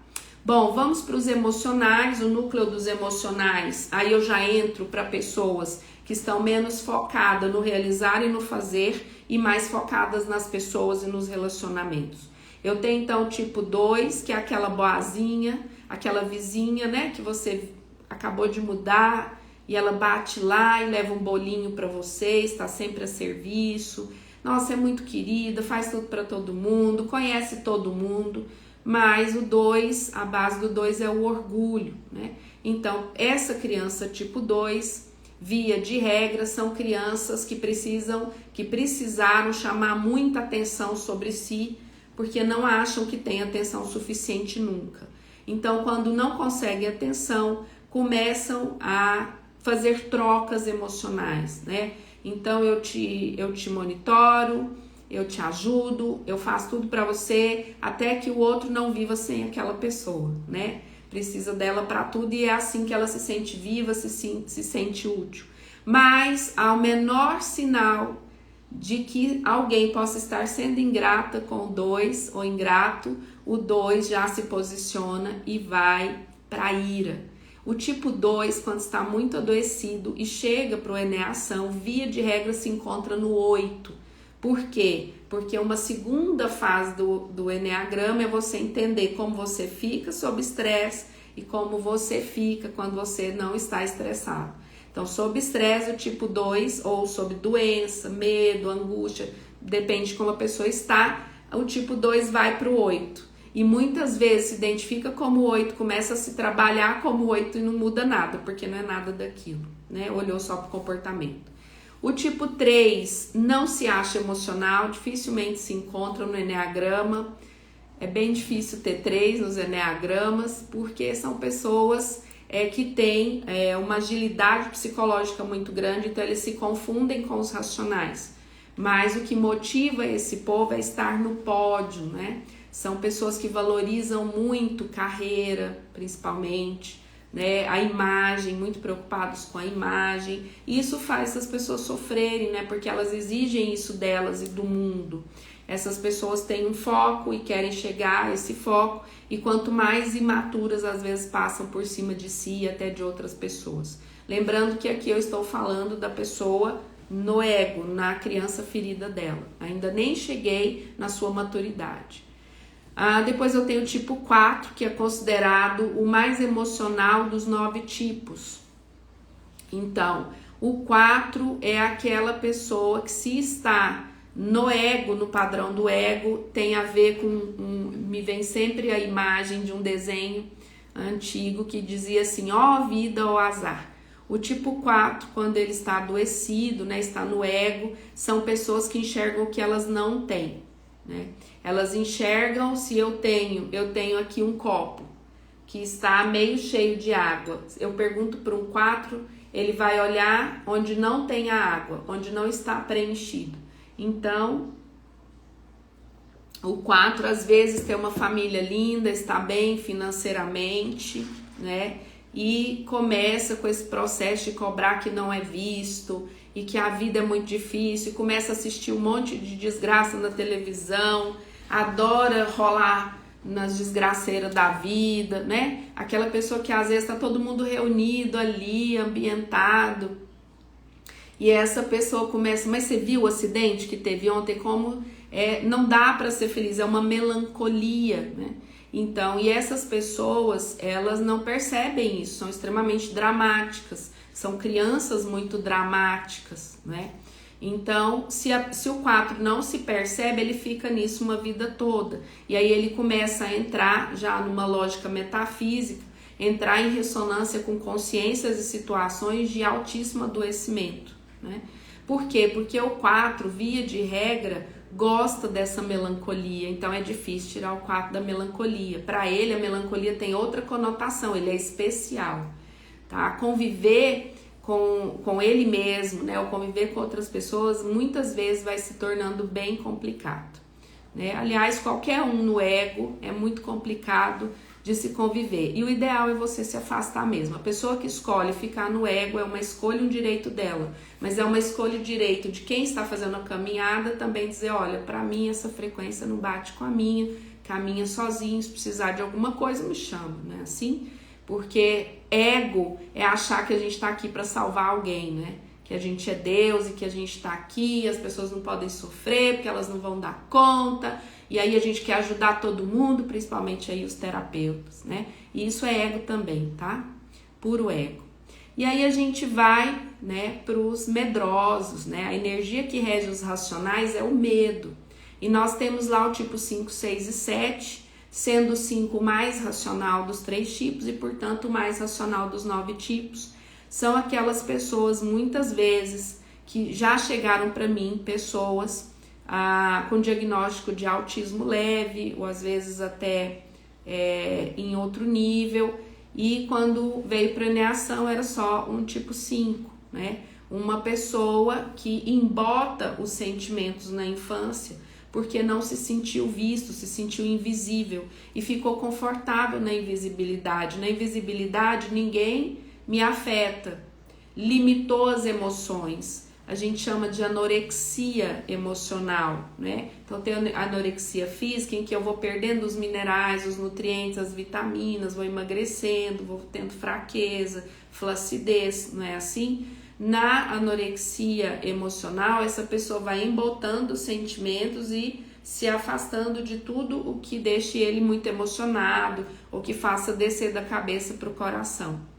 Bom, vamos para os emocionais, o núcleo dos emocionais. Aí eu já entro para pessoas que estão menos focadas no realizar e no fazer e mais focadas nas pessoas e nos relacionamentos. Eu tenho então o tipo 2, que é aquela boazinha, aquela vizinha, né, que você acabou de mudar e ela bate lá e leva um bolinho para você, está sempre a serviço. Nossa, é muito querida, faz tudo para todo mundo, conhece todo mundo. Mas o 2, a base do 2 é o orgulho, né? Então, essa criança tipo 2, via de regra, são crianças que precisaram chamar muita atenção sobre si, porque não acham que tem atenção suficiente nunca. Então, quando não conseguem atenção, começam a fazer trocas emocionais, né? Então, eu te monitoro, eu te ajudo, eu faço tudo para você, até que o outro não viva sem aquela pessoa, né? Precisa dela para tudo e é assim que ela se sente viva, se sente útil. Mas, ao menor sinal de que alguém possa estar sendo ingrata com o 2 ou ingrato, o 2 já se posiciona e vai para a ira. O tipo 2, quando está muito adoecido e chega para o Eneação, via de regra se encontra no 8. Por quê? Porque uma segunda fase do Eneagrama é você entender como você fica sob estresse e como você fica quando você não está estressado. Então, sob estresse, o tipo 2, ou sob doença, medo, angústia, depende de como a pessoa está, o tipo 2 vai para o 8. E muitas vezes se identifica como 8, começa a se trabalhar como 8 e não muda nada, porque não é nada daquilo, né? Olhou só para o comportamento. O tipo 3 não se acha emocional, dificilmente se encontra no Eneagrama. É bem difícil ter 3 nos Eneagramas, porque são pessoas que têm uma agilidade psicológica muito grande, então eles se confundem com os racionais. Mas o que motiva esse povo é estar no pódio, né? São pessoas que valorizam muito carreira, principalmente, né? A imagem, muito preocupados com a imagem. E isso faz essas pessoas sofrerem, né? Porque elas exigem isso delas e do mundo. Essas pessoas têm um foco e querem chegar a esse foco, e quanto mais imaturas às vezes passam por cima de si e até de outras pessoas. Lembrando que aqui eu estou falando da pessoa no ego, na criança ferida dela. Ainda nem cheguei na sua maturidade. Depois eu tenho o tipo 4, que é considerado o mais emocional dos 9 tipos. Então, o 4 é aquela pessoa que, se está no ego, no padrão do ego, tem a ver com... me vem sempre a imagem de um desenho antigo que dizia assim, ó vida, ó azar. O tipo 4, quando ele está adoecido, né, está no ego, são pessoas que enxergam o que elas não têm, né? Elas enxergam, se eu tenho aqui um copo que está meio cheio de água. Eu pergunto para um 4, ele vai olhar onde não tem a água, onde não está preenchido. Então, o 4 às vezes tem uma família linda, está bem financeiramente, né? E começa com esse processo de cobrar que não é visto e que a vida é muito difícil, e começa a assistir um monte de desgraça na televisão, adora rolar nas desgraceiras da vida, né? Aquela pessoa que às vezes está todo mundo reunido ali, ambientado, e essa pessoa começa, mas você viu o acidente que teve ontem? Como não dá para ser feliz, é uma melancolia, né? Então, e essas pessoas, elas não percebem isso, são extremamente dramáticas, são crianças muito dramáticas, né? Então, se o 4 não se percebe, ele fica nisso uma vida toda. E aí ele começa a entrar já numa lógica metafísica, entrar em ressonância com consciências e situações de altíssimo adoecimento, né? Por quê? Porque o 4, via de regra, gosta dessa melancolia, então é difícil tirar o 4 da melancolia. Para ele, a melancolia tem outra conotação, ele é especial, tá? Conviver com ele mesmo, né? Ou conviver com outras pessoas, muitas vezes vai se tornando bem complicado, né? Aliás, qualquer um no ego é muito complicado de se conviver. E o ideal é você se afastar mesmo. A pessoa que escolhe ficar no ego é uma escolha, um direito dela. Mas é uma escolha, um direito de quem está fazendo a caminhada também dizer, olha, para mim essa frequência não bate com a minha, caminha sozinho, se precisar de alguma coisa me chama, né? Assim, porque ego é achar que a gente está aqui para salvar alguém, né? Que a gente é Deus e que a gente está aqui, as pessoas não podem sofrer porque elas não vão dar conta. E aí a gente quer ajudar todo mundo, principalmente aí os terapeutas, né? E isso é ego também, tá? Puro ego. E aí a gente vai, né, para os medrosos, né? A energia que rege os racionais é o medo. E nós temos lá o tipo 5, 6 e 7, sendo o 5 o mais racional dos 3 tipos e, portanto, o mais racional dos 9 tipos. São aquelas pessoas, muitas vezes, que já chegaram para mim, pessoas com diagnóstico de autismo leve, ou às vezes até em outro nível, e quando veio para neação era só um tipo 5, né? Uma pessoa que embota os sentimentos na infância, porque não se sentiu visto, se sentiu invisível e ficou confortável na invisibilidade. Na invisibilidade ninguém me afeta, limitou as emoções. A gente chama de anorexia emocional, né? Então tem a anorexia física, em que eu vou perdendo os minerais, os nutrientes, as vitaminas, vou emagrecendo, vou tendo fraqueza, flacidez, não é assim? Na anorexia emocional, essa pessoa vai embotando os sentimentos e se afastando de tudo o que deixe ele muito emocionado ou que faça descer da cabeça para o coração.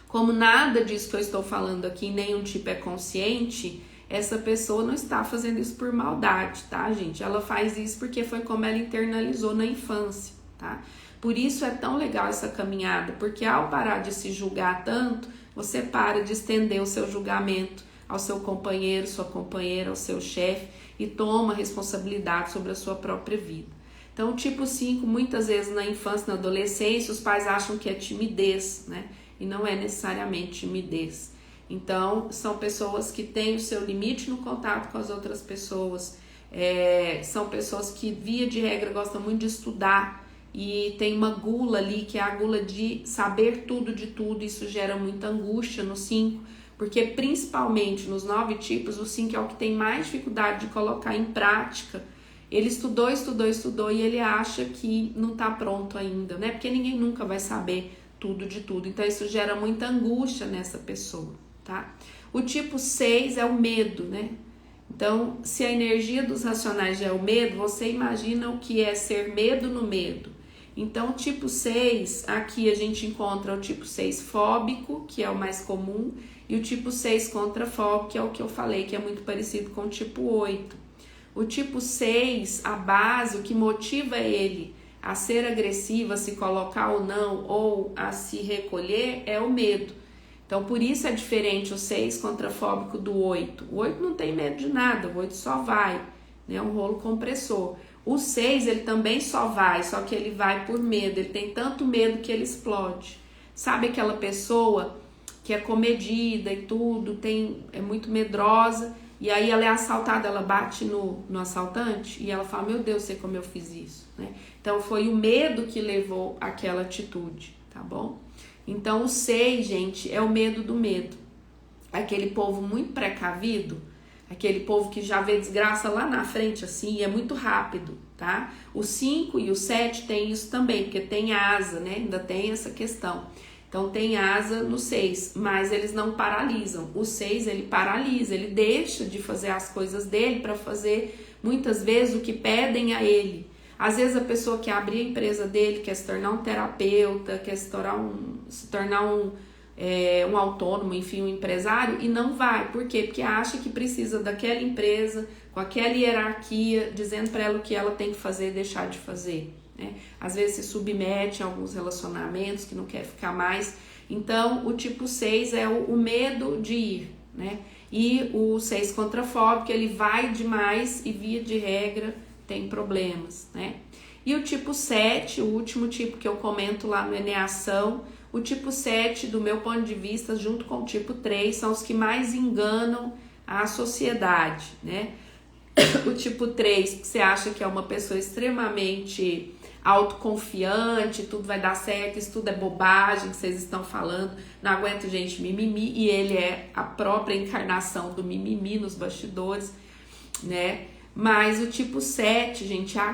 Como nada disso que eu estou falando aqui, nenhum tipo é consciente, essa pessoa não está fazendo isso por maldade, tá, gente? Ela faz isso porque foi como ela internalizou na infância, tá? Por isso é tão legal essa caminhada, porque ao parar de se julgar tanto, você para de estender o seu julgamento ao seu companheiro, sua companheira, ao seu chefe e toma responsabilidade sobre a sua própria vida. Então, o tipo 5, muitas vezes na infância, na adolescência, os pais acham que é timidez, né? E não é necessariamente timidez. Então, são pessoas que têm o seu limite no contato com as outras pessoas, são pessoas que, via de regra, gostam muito de estudar e tem uma gula ali, que é a gula de saber tudo de tudo. Isso gera muita angústia no 5, porque principalmente nos 9 tipos, o 5 é o que tem mais dificuldade de colocar em prática. Ele estudou e ele acha que não está pronto ainda, né? Porque ninguém nunca vai saber tudo de tudo. Então isso gera muita angústia nessa pessoa, tá? O tipo 6 é o medo, né? Então, se a energia dos racionais já é o medo, você imagina o que é ser medo no medo. Então, o tipo 6, aqui a gente encontra o tipo 6 fóbico, que é o mais comum, e o tipo 6 contrafóbico, que é o que eu falei, que é muito parecido com o tipo 8. O tipo 6, a base, o que motiva ele a ser agressivo, a se colocar ou não, ou a se recolher, é o medo. Então, por isso é diferente o 6 contrafóbico do 8. O 8 não tem medo de nada, o 8 só vai, né? É um rolo compressor. O 6, ele também só vai, só que ele vai por medo, ele tem tanto medo que ele explode. Sabe aquela pessoa que é comedida e tudo, é muito medrosa, e aí ela é assaltada, ela bate no assaltante e ela fala, meu Deus, sei como eu fiz isso, né? Então foi o medo que levou àquela atitude, tá bom? Então o 6, gente, é o medo do medo. Aquele povo muito precavido, aquele povo que já vê desgraça lá na frente assim, e é muito rápido, tá? O 5 e o 7 tem isso também, porque tem asa, né? Ainda tem essa questão. Então tem asa no 6, mas eles não paralisam. O 6, ele paralisa, ele deixa de fazer as coisas dele para fazer muitas vezes o que pedem a ele. Às vezes a pessoa quer abrir a empresa dele, quer se tornar um terapeuta, quer se tornar um autônomo, enfim, um empresário, e não vai. Por quê? Porque acha que precisa daquela empresa, com aquela hierarquia, dizendo para ela o que ela tem que fazer e deixar de fazer, né? Às vezes se submete a alguns relacionamentos que não quer ficar mais. Então, o tipo 6 é o medo de ir, né? E o 6 contrafóbico, ele vai demais e, via de regra, tem problemas, né? E o tipo 7, o último tipo que eu comento lá no Eneação, o tipo 7, do meu ponto de vista, junto com o tipo 3, são os que mais enganam a sociedade, né? O tipo 3, você acha que é uma pessoa extremamente autoconfiante, tudo vai dar certo, isso tudo é bobagem que vocês estão falando, não aguento gente mimimi, e ele é a própria encarnação do mimimi nos bastidores, né? Mas o tipo 7, gente, é a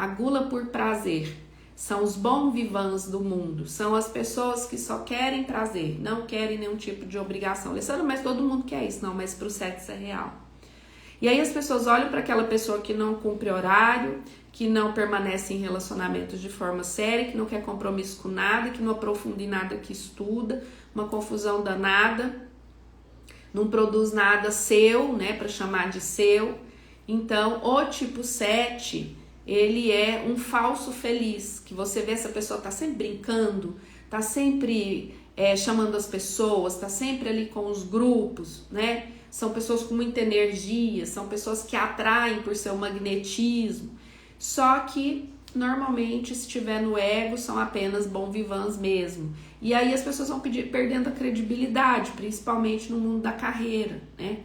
gula por prazer. São os bons vivants do mundo, são as pessoas que só querem prazer, não querem nenhum tipo de obrigação. Alessandra, mas todo mundo quer isso. Não, mas para o 7 isso é real. E aí as pessoas olham para aquela pessoa que não cumpre horário, que não permanece em relacionamentos de forma séria, que não quer compromisso com nada, que não aprofunda em nada que estuda, uma confusão danada, não produz nada seu, né, para chamar de seu. Então, o tipo 7, ele é um falso feliz, que você vê essa pessoa tá sempre brincando, tá sempre chamando as pessoas, tá sempre ali com os grupos, né? São pessoas com muita energia, são pessoas que atraem por seu magnetismo. Só que, normalmente, se estiver no ego, são apenas bons vivants mesmo. E aí as pessoas vão perdendo a credibilidade, principalmente no mundo da carreira, né?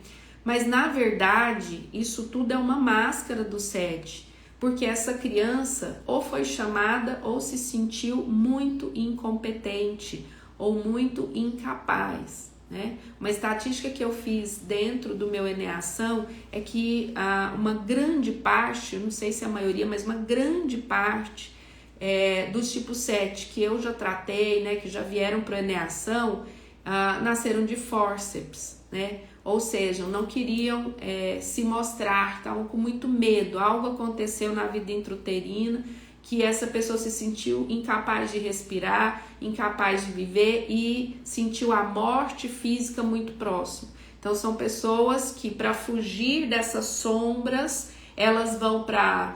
Mas, na verdade, isso tudo é uma máscara do 7. Porque essa criança ou foi chamada ou se sentiu muito incompetente ou muito incapaz, né? Uma estatística que eu fiz dentro do meu Eneação é que uma grande parte, não sei se é a maioria, mas uma grande parte dos tipos 7 que eu já tratei, né, que já vieram para o Eneação, nasceram de fórceps, né? Ou seja, não queriam se mostrar, estavam com muito medo. Algo aconteceu na vida intrauterina que essa pessoa se sentiu incapaz de respirar, incapaz de viver e sentiu a morte física muito próximo. Então são pessoas que, para fugir dessas sombras, elas vão para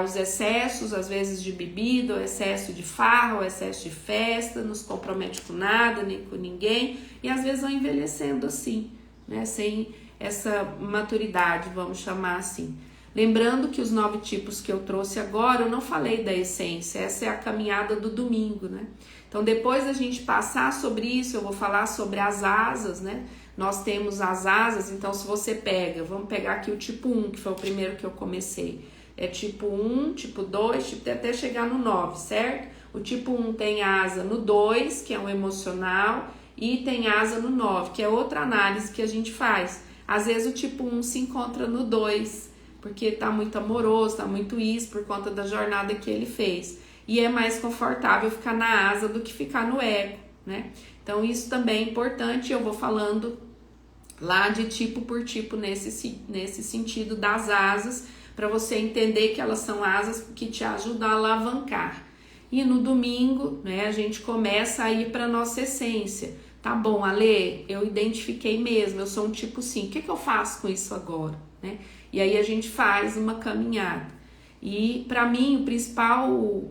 os excessos, às vezes de bebida, o excesso de farra, o excesso de festa, não se compromete com nada, nem com ninguém, e às vezes vão envelhecendo assim, né? Sem essa maturidade, vamos chamar assim. Lembrando que os 9 tipos que eu trouxe agora, eu não falei da essência, essa é a caminhada do domingo, né? Então, depois da gente passar sobre isso, eu vou falar sobre as asas, né? Nós temos as asas, então se você pega, vamos pegar aqui o tipo 1, que foi o primeiro que eu comecei. É tipo 1, tipo 2, até chegar no 9, certo? O tipo 1 tem asa no 2, que é um emocional, e tem asa no 9, que é outra análise que a gente faz. Às vezes o tipo 1 se encontra no 2, porque tá muito amoroso, tá muito isso, por conta da jornada que ele fez. E é mais confortável ficar na asa do que ficar no ego, né? Então isso também é importante, eu vou falando lá de tipo por tipo nesse sentido das asas, para você entender que elas são asas que te ajudam a alavancar. E no domingo, né, a gente começa a ir para nossa essência. Tá bom, Ale, eu identifiquei mesmo, eu sou um tipo 5, o que eu faço com isso agora, né? E aí a gente faz uma caminhada. E para mim o principal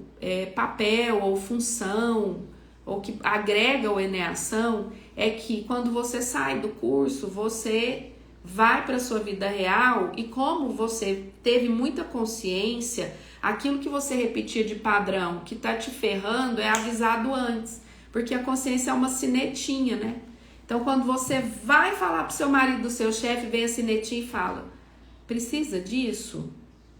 papel ou função, ou que agrega o Eneação, é que quando você sai do curso, você vai para a sua vida real e como você teve muita consciência, aquilo que você repetia de padrão que tá te ferrando é avisado antes, porque a consciência é uma sinetinha, né? Então quando você vai falar pro seu marido, do seu chefe, vem a sinetinha e fala: precisa disso?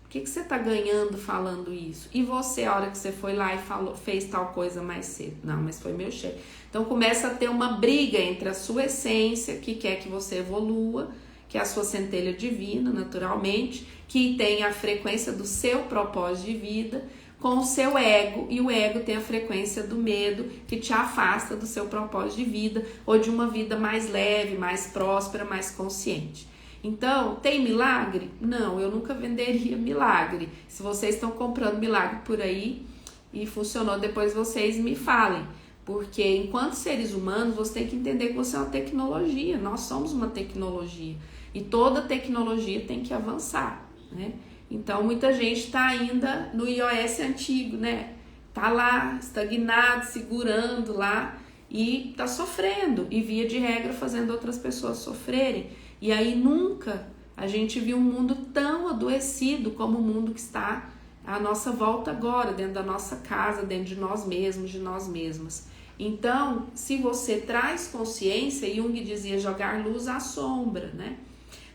O que você tá ganhando falando isso? E você, a hora que você foi lá e fez tal coisa mais cedo? Não, mas foi meu chefe. Então começa a ter uma briga entre a sua essência, que quer que você evolua, que é a sua centelha divina, naturalmente, que tem a frequência do seu propósito de vida, com o seu ego, e o ego tem a frequência do medo, que te afasta do seu propósito de vida, ou de uma vida mais leve, mais próspera, mais consciente. Então, tem milagre? Não, eu nunca venderia milagre. Se vocês estão comprando milagre por aí e funcionou, depois vocês me falem. Porque enquanto seres humanos, você tem que entender que você é uma tecnologia, nós somos uma tecnologia. E toda tecnologia tem que avançar, né? Então, muita gente está ainda no iOS antigo, né? Tá lá, estagnado, segurando lá e tá sofrendo. E via de regra fazendo outras pessoas sofrerem. E aí nunca a gente viu um mundo tão adoecido como o mundo que está à nossa volta agora, dentro da nossa casa, dentro de nós mesmos, de nós mesmas. Então, se você traz consciência, Jung dizia jogar luz à sombra, né?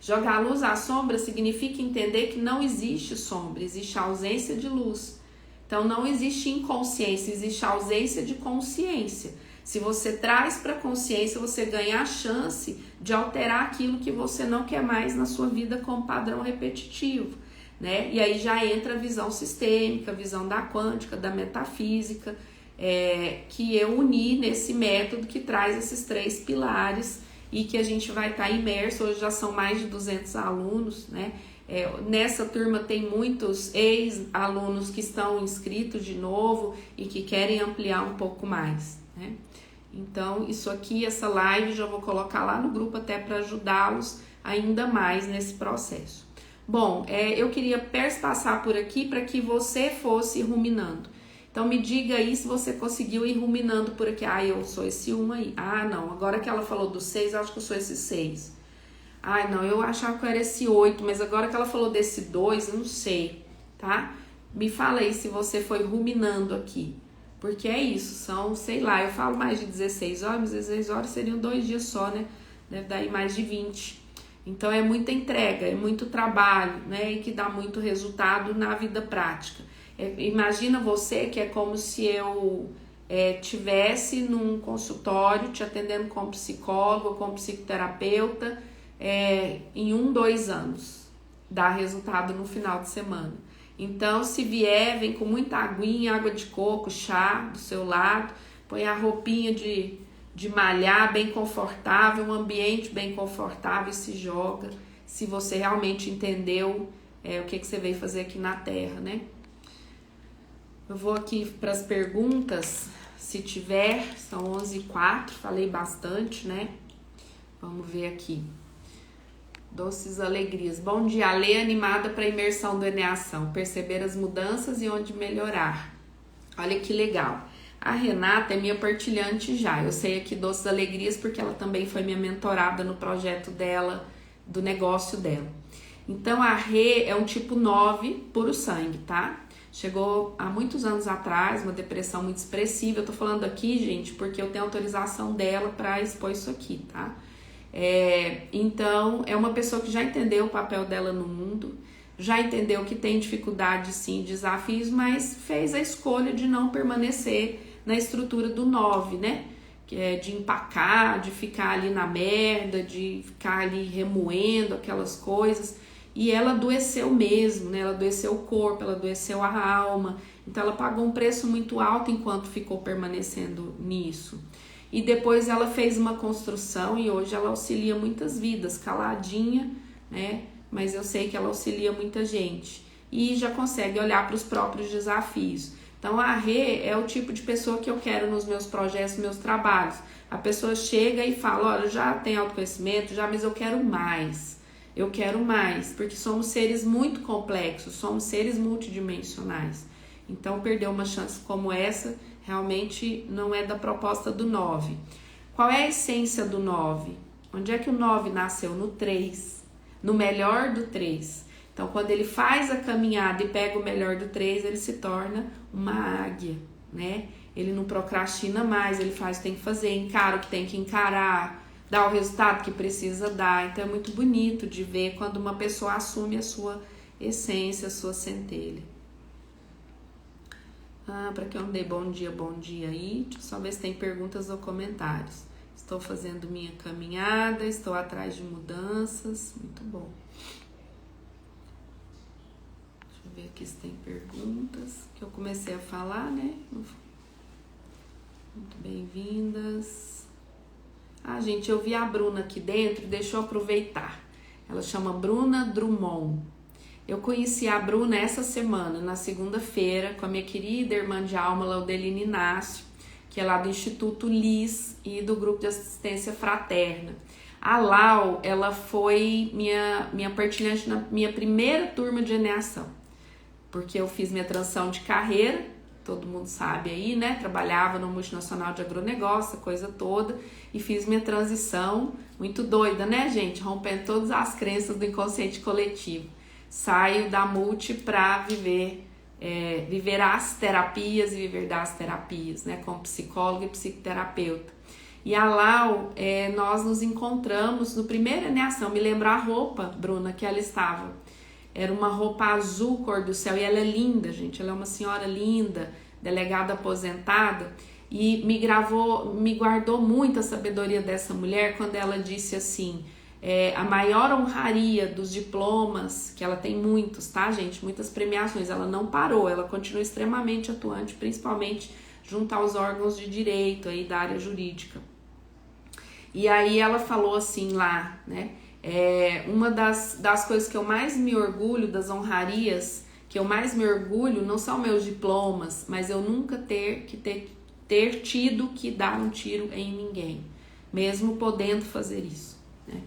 Jogar luz à sombra significa entender que não existe sombra, existe ausência de luz. Então, não existe inconsciência, existe ausência de consciência. Se você traz para a consciência, você ganha a chance de alterar aquilo que você não quer mais na sua vida como padrão repetitivo, né? E aí já entra a visão sistêmica, a visão da quântica, da metafísica, que eu uni nesse método que traz esses 3 pilares e que a gente vai estar imerso. Hoje já são mais de 200 alunos, né? Nessa turma tem muitos ex-alunos que estão inscritos de novo e que querem ampliar um pouco mais, né? Então, isso aqui, essa live, já vou colocar lá no grupo até para ajudá-los ainda mais nesse processo. Bom, eu queria passar por aqui para que você fosse ruminando. Então, me diga aí se você conseguiu ir ruminando por aqui. Ah, eu sou esse 1 aí. Ah, não, agora que ela falou do 6, eu acho que eu sou esse 6. Ah, não, eu achava que eu era esse 8, mas agora que ela falou desse 2, eu não sei, tá? Me fala aí se você foi ruminando aqui. Porque é isso, são, sei lá, eu falo mais de 16 horas, mas 16 horas seriam 2 dias só, né? Deve dar aí mais de 20. Então é muita entrega, é muito trabalho, né? E que dá muito resultado na vida prática. Imagina você que é como se eu tivesse num consultório te atendendo como psicólogo, como psicoterapeuta, em 1, 2 anos. Dá resultado no final de semana. Então, se vier, vem com muita aguinha, água de coco, chá do seu lado, põe a roupinha de malhar bem confortável, um ambiente bem confortável e se joga, se você realmente entendeu o que você veio fazer aqui na Terra, né? Eu vou aqui para as perguntas, se tiver, são 11h04, falei bastante, né? Vamos ver aqui. Doces alegrias. Bom dia, Lê, animada para a imersão do Eneação, perceber as mudanças e onde melhorar. Olha que legal. A Renata é minha partilhante já. Eu sei aqui Doces Alegrias porque ela também foi minha mentorada no projeto dela, do negócio dela. Então a Rê é um tipo 9 puro sangue, tá? Chegou há muitos anos atrás, uma depressão muito expressiva. Eu tô falando aqui, gente, porque eu tenho autorização dela para expor isso aqui, tá? Então, é uma pessoa que já entendeu o papel dela no mundo, já entendeu que tem dificuldade, sim, desafios, mas fez a escolha de não permanecer na estrutura do 9, né? Que é de empacar, de ficar ali na merda, de ficar ali remoendo aquelas coisas. E ela adoeceu mesmo, né? Ela adoeceu o corpo, ela adoeceu a alma. Então, ela pagou um preço muito alto enquanto ficou permanecendo nisso. E depois ela fez uma construção e hoje ela auxilia muitas vidas, caladinha, né? Mas eu sei que ela auxilia muita gente. E já consegue olhar para os próprios desafios. Então a Rê é o tipo de pessoa que eu quero nos meus projetos, nos meus trabalhos. A pessoa chega e fala, olha, já tem autoconhecimento, mas eu quero mais. Eu quero mais, porque somos seres muito complexos, somos seres multidimensionais. Então perder uma chance como essa realmente não é da proposta do 9. Qual é a essência do 9? Onde é que o 9 nasceu? No 3, no melhor do 3. Então, quando ele faz a caminhada e pega o melhor do 3, ele se torna uma águia, né? Ele não procrastina mais, ele faz o que tem que fazer, encara o que tem que encarar, dá o resultado que precisa dar. Então, é muito bonito de ver quando uma pessoa assume a sua essência, a sua centelha. Para que eu não dei bom dia aí, deixa eu só ver se tem perguntas ou comentários. Estou fazendo minha caminhada, estou atrás de mudanças, muito bom. Deixa eu ver aqui se tem perguntas, que eu comecei a falar, né? Muito bem-vindas. Gente, eu vi a Bruna aqui dentro, deixa eu aproveitar. Ela chama Bruna Drummond. Eu conheci a Bruna essa semana, na segunda-feira, com a minha querida irmã de alma, Laudeline Inácio, que é lá do Instituto LIS e do Grupo de Assistência Fraterna. A Lau, ela foi minha partilhante na minha primeira turma de Eneação, porque eu fiz minha transição de carreira, todo mundo sabe aí, né? Trabalhava no multinacional de agronegócio, coisa toda, e fiz minha transição, muito doida, né, gente? Rompendo todas as crenças do inconsciente coletivo. Saio da multi para viver Viver as terapias e viver das terapias, né? Como psicóloga e psicoterapeuta. E a Lau, nós nos encontramos no primeiro Eneação. Me lembro a roupa, Bruna, que ela estava. Era uma roupa azul, cor do céu, e ela é linda, gente. Ela é uma senhora linda, delegada aposentada, e me guardou muito a sabedoria dessa mulher quando ela disse assim: a maior honraria dos diplomas, que ela tem muitos, tá, gente? Muitas premiações, ela não parou, ela continua extremamente atuante, principalmente junto aos órgãos de direito aí da área jurídica. E aí ela falou assim lá, né? Uma das coisas que eu mais me orgulho, das honrarias que eu mais me orgulho, não são meus diplomas, mas eu nunca ter tido que dar um tiro em ninguém, mesmo podendo fazer isso, né?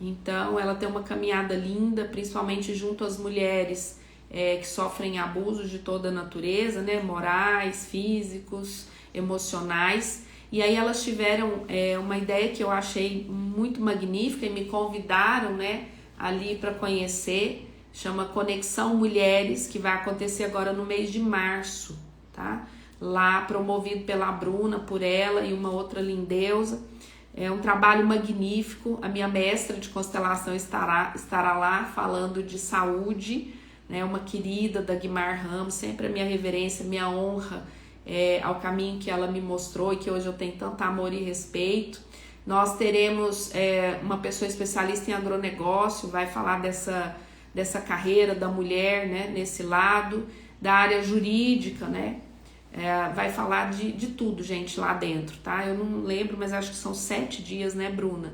Então ela tem uma caminhada linda, principalmente junto às mulheres que sofrem abusos de toda a natureza, né? Morais, físicos, emocionais. E aí elas tiveram uma ideia que eu achei muito magnífica e me convidaram, né, ali para conhecer, chama Conexão Mulheres, que vai acontecer agora no mês de março, tá? Lá promovido pela Bruna, por ela e uma outra lindeusa. É um trabalho magnífico. A minha mestra de constelação estará lá falando de saúde, né? Uma querida da Guimar Ramos, sempre a minha reverência, minha honra ao caminho que ela me mostrou e que hoje eu tenho tanto amor e respeito. Nós teremos uma pessoa especialista em agronegócio, vai falar dessa carreira da mulher, né, nesse lado, da área jurídica, né? Vai falar de tudo, gente, lá dentro, tá? Eu não lembro, mas acho que são 7 dias, né, Bruna?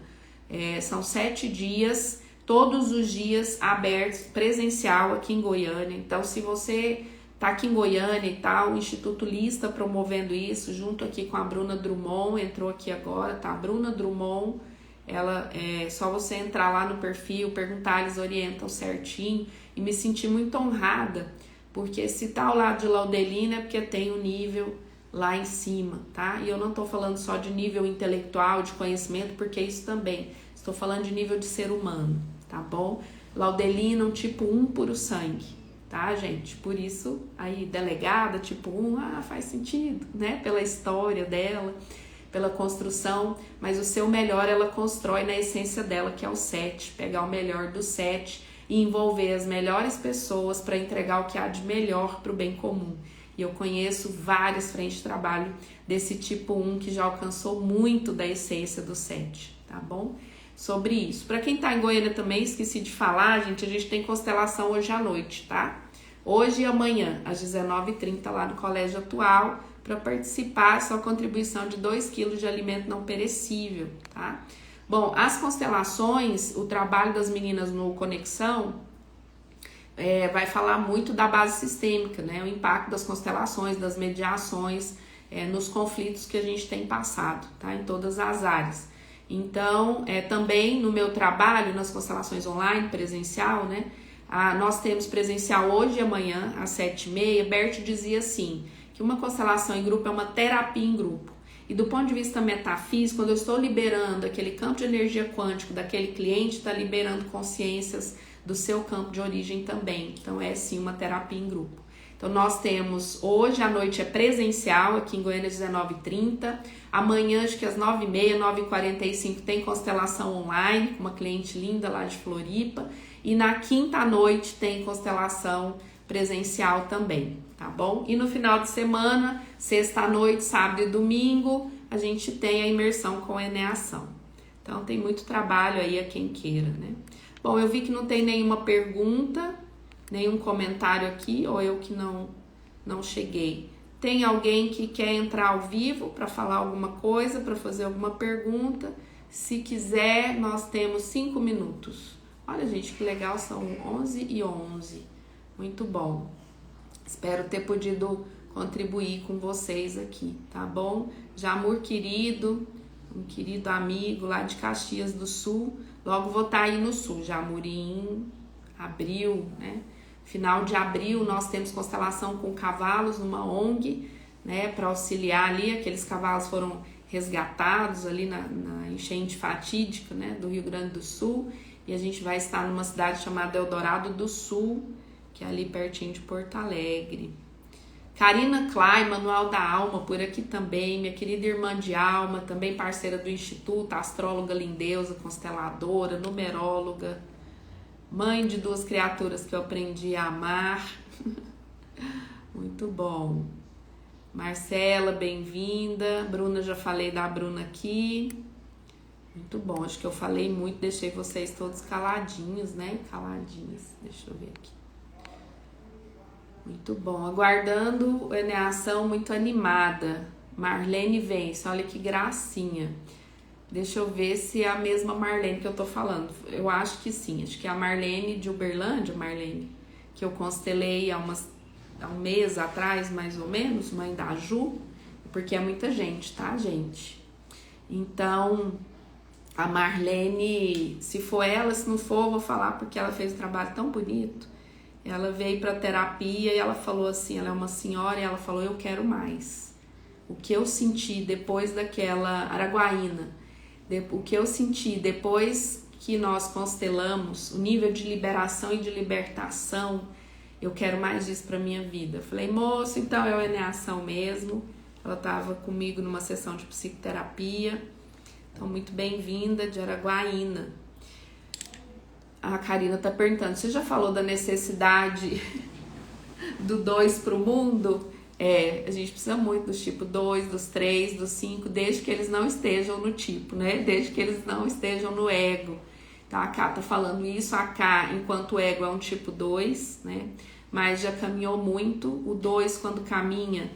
São 7 dias, todos os dias abertos, presencial aqui em Goiânia. Então, se você tá aqui em Goiânia e tal, o Instituto Lista promovendo isso, junto aqui com a Bruna Drummond, entrou aqui agora, tá? Bruna Drummond, ela só você entrar lá no perfil, perguntar, eles orientam certinho, e me senti muito honrada, porque se tá ao lado de Laudelina é porque tem um nível lá em cima, tá? E eu não tô falando só de nível intelectual, de conhecimento, porque isso também, estou falando de nível de ser humano, tá bom? Laudelina, um tipo 1 puro sangue, tá, gente? Por isso, aí, delegada, tipo 1, faz sentido, né? Pela história dela, pela construção, mas o seu melhor ela constrói na essência dela, que é o 7, pegar o melhor do 7 e envolver as melhores pessoas para entregar o que há de melhor para o bem comum. E eu conheço várias frentes de trabalho desse tipo 1 que já alcançou muito da essência do 7, tá bom? Sobre isso. Para quem tá em Goiânia também, esqueci de falar, gente, a gente tem constelação hoje à noite, tá? Hoje e amanhã, às 19h30, lá no Colégio Atual, para participar, sua contribuição de 2 kg de alimento não perecível, tá? Bom, as constelações, o trabalho das meninas no Conexão, vai falar muito da base sistêmica, né? O impacto das constelações, das mediações, nos conflitos que a gente tem passado, tá? Em todas as áreas. Então, também no meu trabalho, nas constelações online, presencial, né? Nós temos presencial hoje e amanhã, às 7h30. Bert dizia assim, que uma constelação em grupo é uma terapia em grupo. E do ponto de vista metafísico, quando eu estou liberando aquele campo de energia quântico daquele cliente, está liberando consciências do seu campo de origem também. Então é sim uma terapia em grupo. Então nós temos, hoje à noite é presencial, aqui em Goiânia, 19h30. Amanhã, acho que às 9h30, 9h45, tem constelação online, com uma cliente linda lá de Floripa. E na quinta noite tem constelação presencial também, tá bom? E no final de semana, sexta-noite, sábado e domingo, a gente tem a imersão com Eneação. Então tem muito trabalho aí a quem queira, né? Bom, eu vi que não tem nenhuma pergunta, nenhum comentário aqui, ou eu que não cheguei. Tem alguém que quer entrar ao vivo para falar alguma coisa, para fazer alguma pergunta? Se quiser, nós temos 5 minutos. Olha, gente, que legal, são 11h11. Muito bom. Espero ter podido contribuir com vocês aqui, tá bom? Jamur querido, um querido amigo lá de Caxias do Sul. Logo vou estar aí no Sul, Jamur, em abril, né? Final de abril nós temos constelação com cavalos numa ONG, né? Para auxiliar ali, aqueles cavalos foram resgatados ali na enchente fatídica, né? Do Rio Grande do Sul. E a gente vai estar numa cidade chamada Eldorado do Sul, que é ali pertinho de Porto Alegre. Karina Klein, Manual da Alma, por aqui também, minha querida irmã de alma, também parceira do Instituto, astróloga lindeusa, consteladora, numeróloga, mãe de 2 criaturas que eu aprendi a amar. Muito bom. Marcela, bem-vinda. Bruna, já falei da Bruna aqui. Muito bom, acho que eu falei muito, deixei vocês todos caladinhos, né? Caladinhos, deixa eu ver aqui. Muito bom, aguardando a ação muito animada. Marlene Vence, olha que gracinha. Deixa eu ver se é a mesma Marlene que eu tô falando. Eu acho que sim, acho que é a Marlene de Uberlândia, Marlene, que eu constelei há um mês atrás, mais ou menos, mãe da Ju, porque é muita gente, tá, gente? Então, a Marlene, se for ela, se não for, eu vou falar porque ela fez um trabalho tão bonito. Ela veio para terapia e ela falou assim, ela é uma senhora, e ela falou, eu quero mais. O que eu senti depois daquela Araguaína, o que eu senti depois que nós constelamos, o nível de liberação e de libertação, eu quero mais disso para minha vida. Eu falei, moço, então é o Eneação mesmo. Ela estava comigo numa sessão de psicoterapia. Então, muito bem-vinda de Araguaína. A Karina tá perguntando, você já falou da necessidade do 2 para o mundo? A gente precisa muito dos tipo 2, dos 3, dos 5, desde que eles não estejam no tipo, né? Desde que eles não estejam no ego. Então, a Ká tá falando isso, a Ká, enquanto o ego é um tipo 2, né? Mas já caminhou muito. O 2, quando caminha,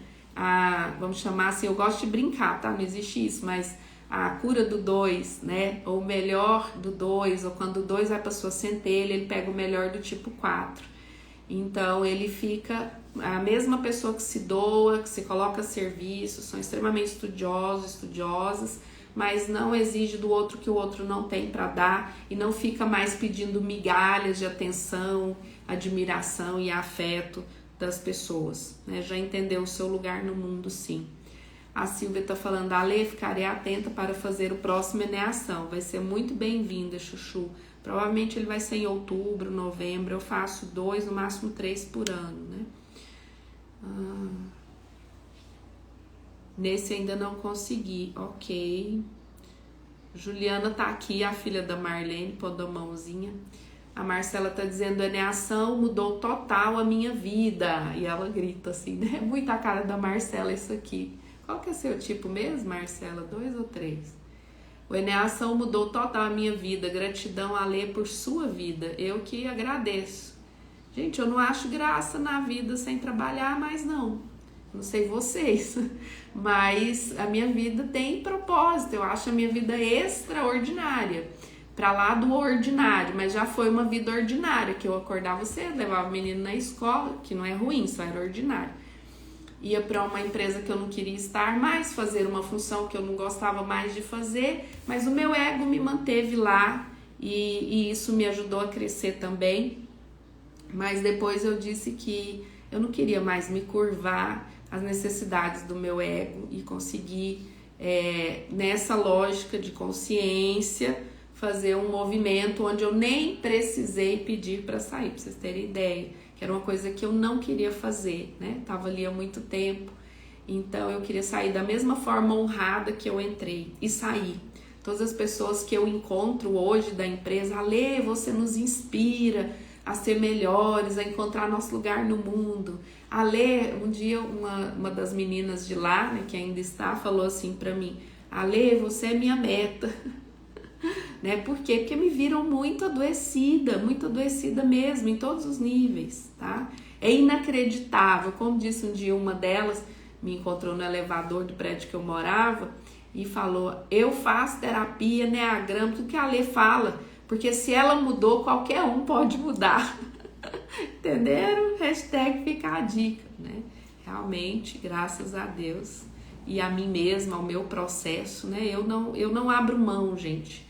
vamos chamar assim, eu gosto de brincar, tá? Não existe isso, mas a cura do 2, né? Ou o melhor do 2, ou quando o 2 vai para sua centelha, ele pega o melhor do tipo 4. Então, ele fica a mesma pessoa que se doa, que se coloca a serviço, são extremamente estudiosos, estudiosas, mas não exige do outro que o outro não tem para dar e não fica mais pedindo migalhas de atenção, admiração e afeto das pessoas, né? Já entendeu o seu lugar no mundo, sim. A Silvia tá falando, Ale, ficarei atenta para fazer o próximo Eneação. Vai ser muito bem-vinda, Chuchu. Provavelmente ele vai ser em outubro, novembro. Eu faço 2, no máximo 3 por ano, né? Nesse ainda não consegui. Ok. Juliana tá aqui, a filha da Marlene, pondo a mãozinha. A Marcela tá dizendo, Eneação mudou total a minha vida. E ela grita assim, né? Muita cara da Marcela isso aqui. Qual que é seu tipo mesmo, Marcela? 2 ou 3? O Eneação mudou total a minha vida. Gratidão, Alê, por sua vida. Eu que agradeço. Gente, eu não acho graça na vida sem trabalhar, mas não. Não sei vocês, mas a minha vida tem propósito. Eu acho a minha vida extraordinária. Pra lá do ordinário, mas já foi uma vida ordinária, que eu acordava cedo, levava o menino na escola, que não é ruim, só era ordinário. Ia para uma empresa que eu não queria estar mais, fazer uma função que eu não gostava mais de fazer, mas o meu ego me manteve lá e isso me ajudou a crescer também. Mas depois eu disse que eu não queria mais me curvar às necessidades do meu ego e conseguir, nessa lógica de consciência, fazer um movimento onde eu nem precisei pedir para sair, para vocês terem ideia. Que era uma coisa que eu não queria fazer, né? Tava ali há muito tempo, então eu queria sair da mesma forma honrada que eu entrei e saí. Todas as pessoas que eu encontro hoje da empresa, Ale, você nos inspira a ser melhores, a encontrar nosso lugar no mundo. Ale, um dia uma das meninas de lá, né, que ainda está, falou assim pra mim, Ale, você é minha meta. Né? Por quê? Porque me viram muito adoecida mesmo, em todos os níveis, tá? É inacreditável, como disse um dia uma delas, me encontrou no elevador do prédio que eu morava e falou, eu faço terapia, Eneagrama, tudo que a Lê fala, porque se ela mudou, qualquer um pode mudar. Entenderam? Hashtag fica a dica, né? Realmente, graças a Deus e a mim mesma, ao meu processo, né? Eu não abro mão, gente.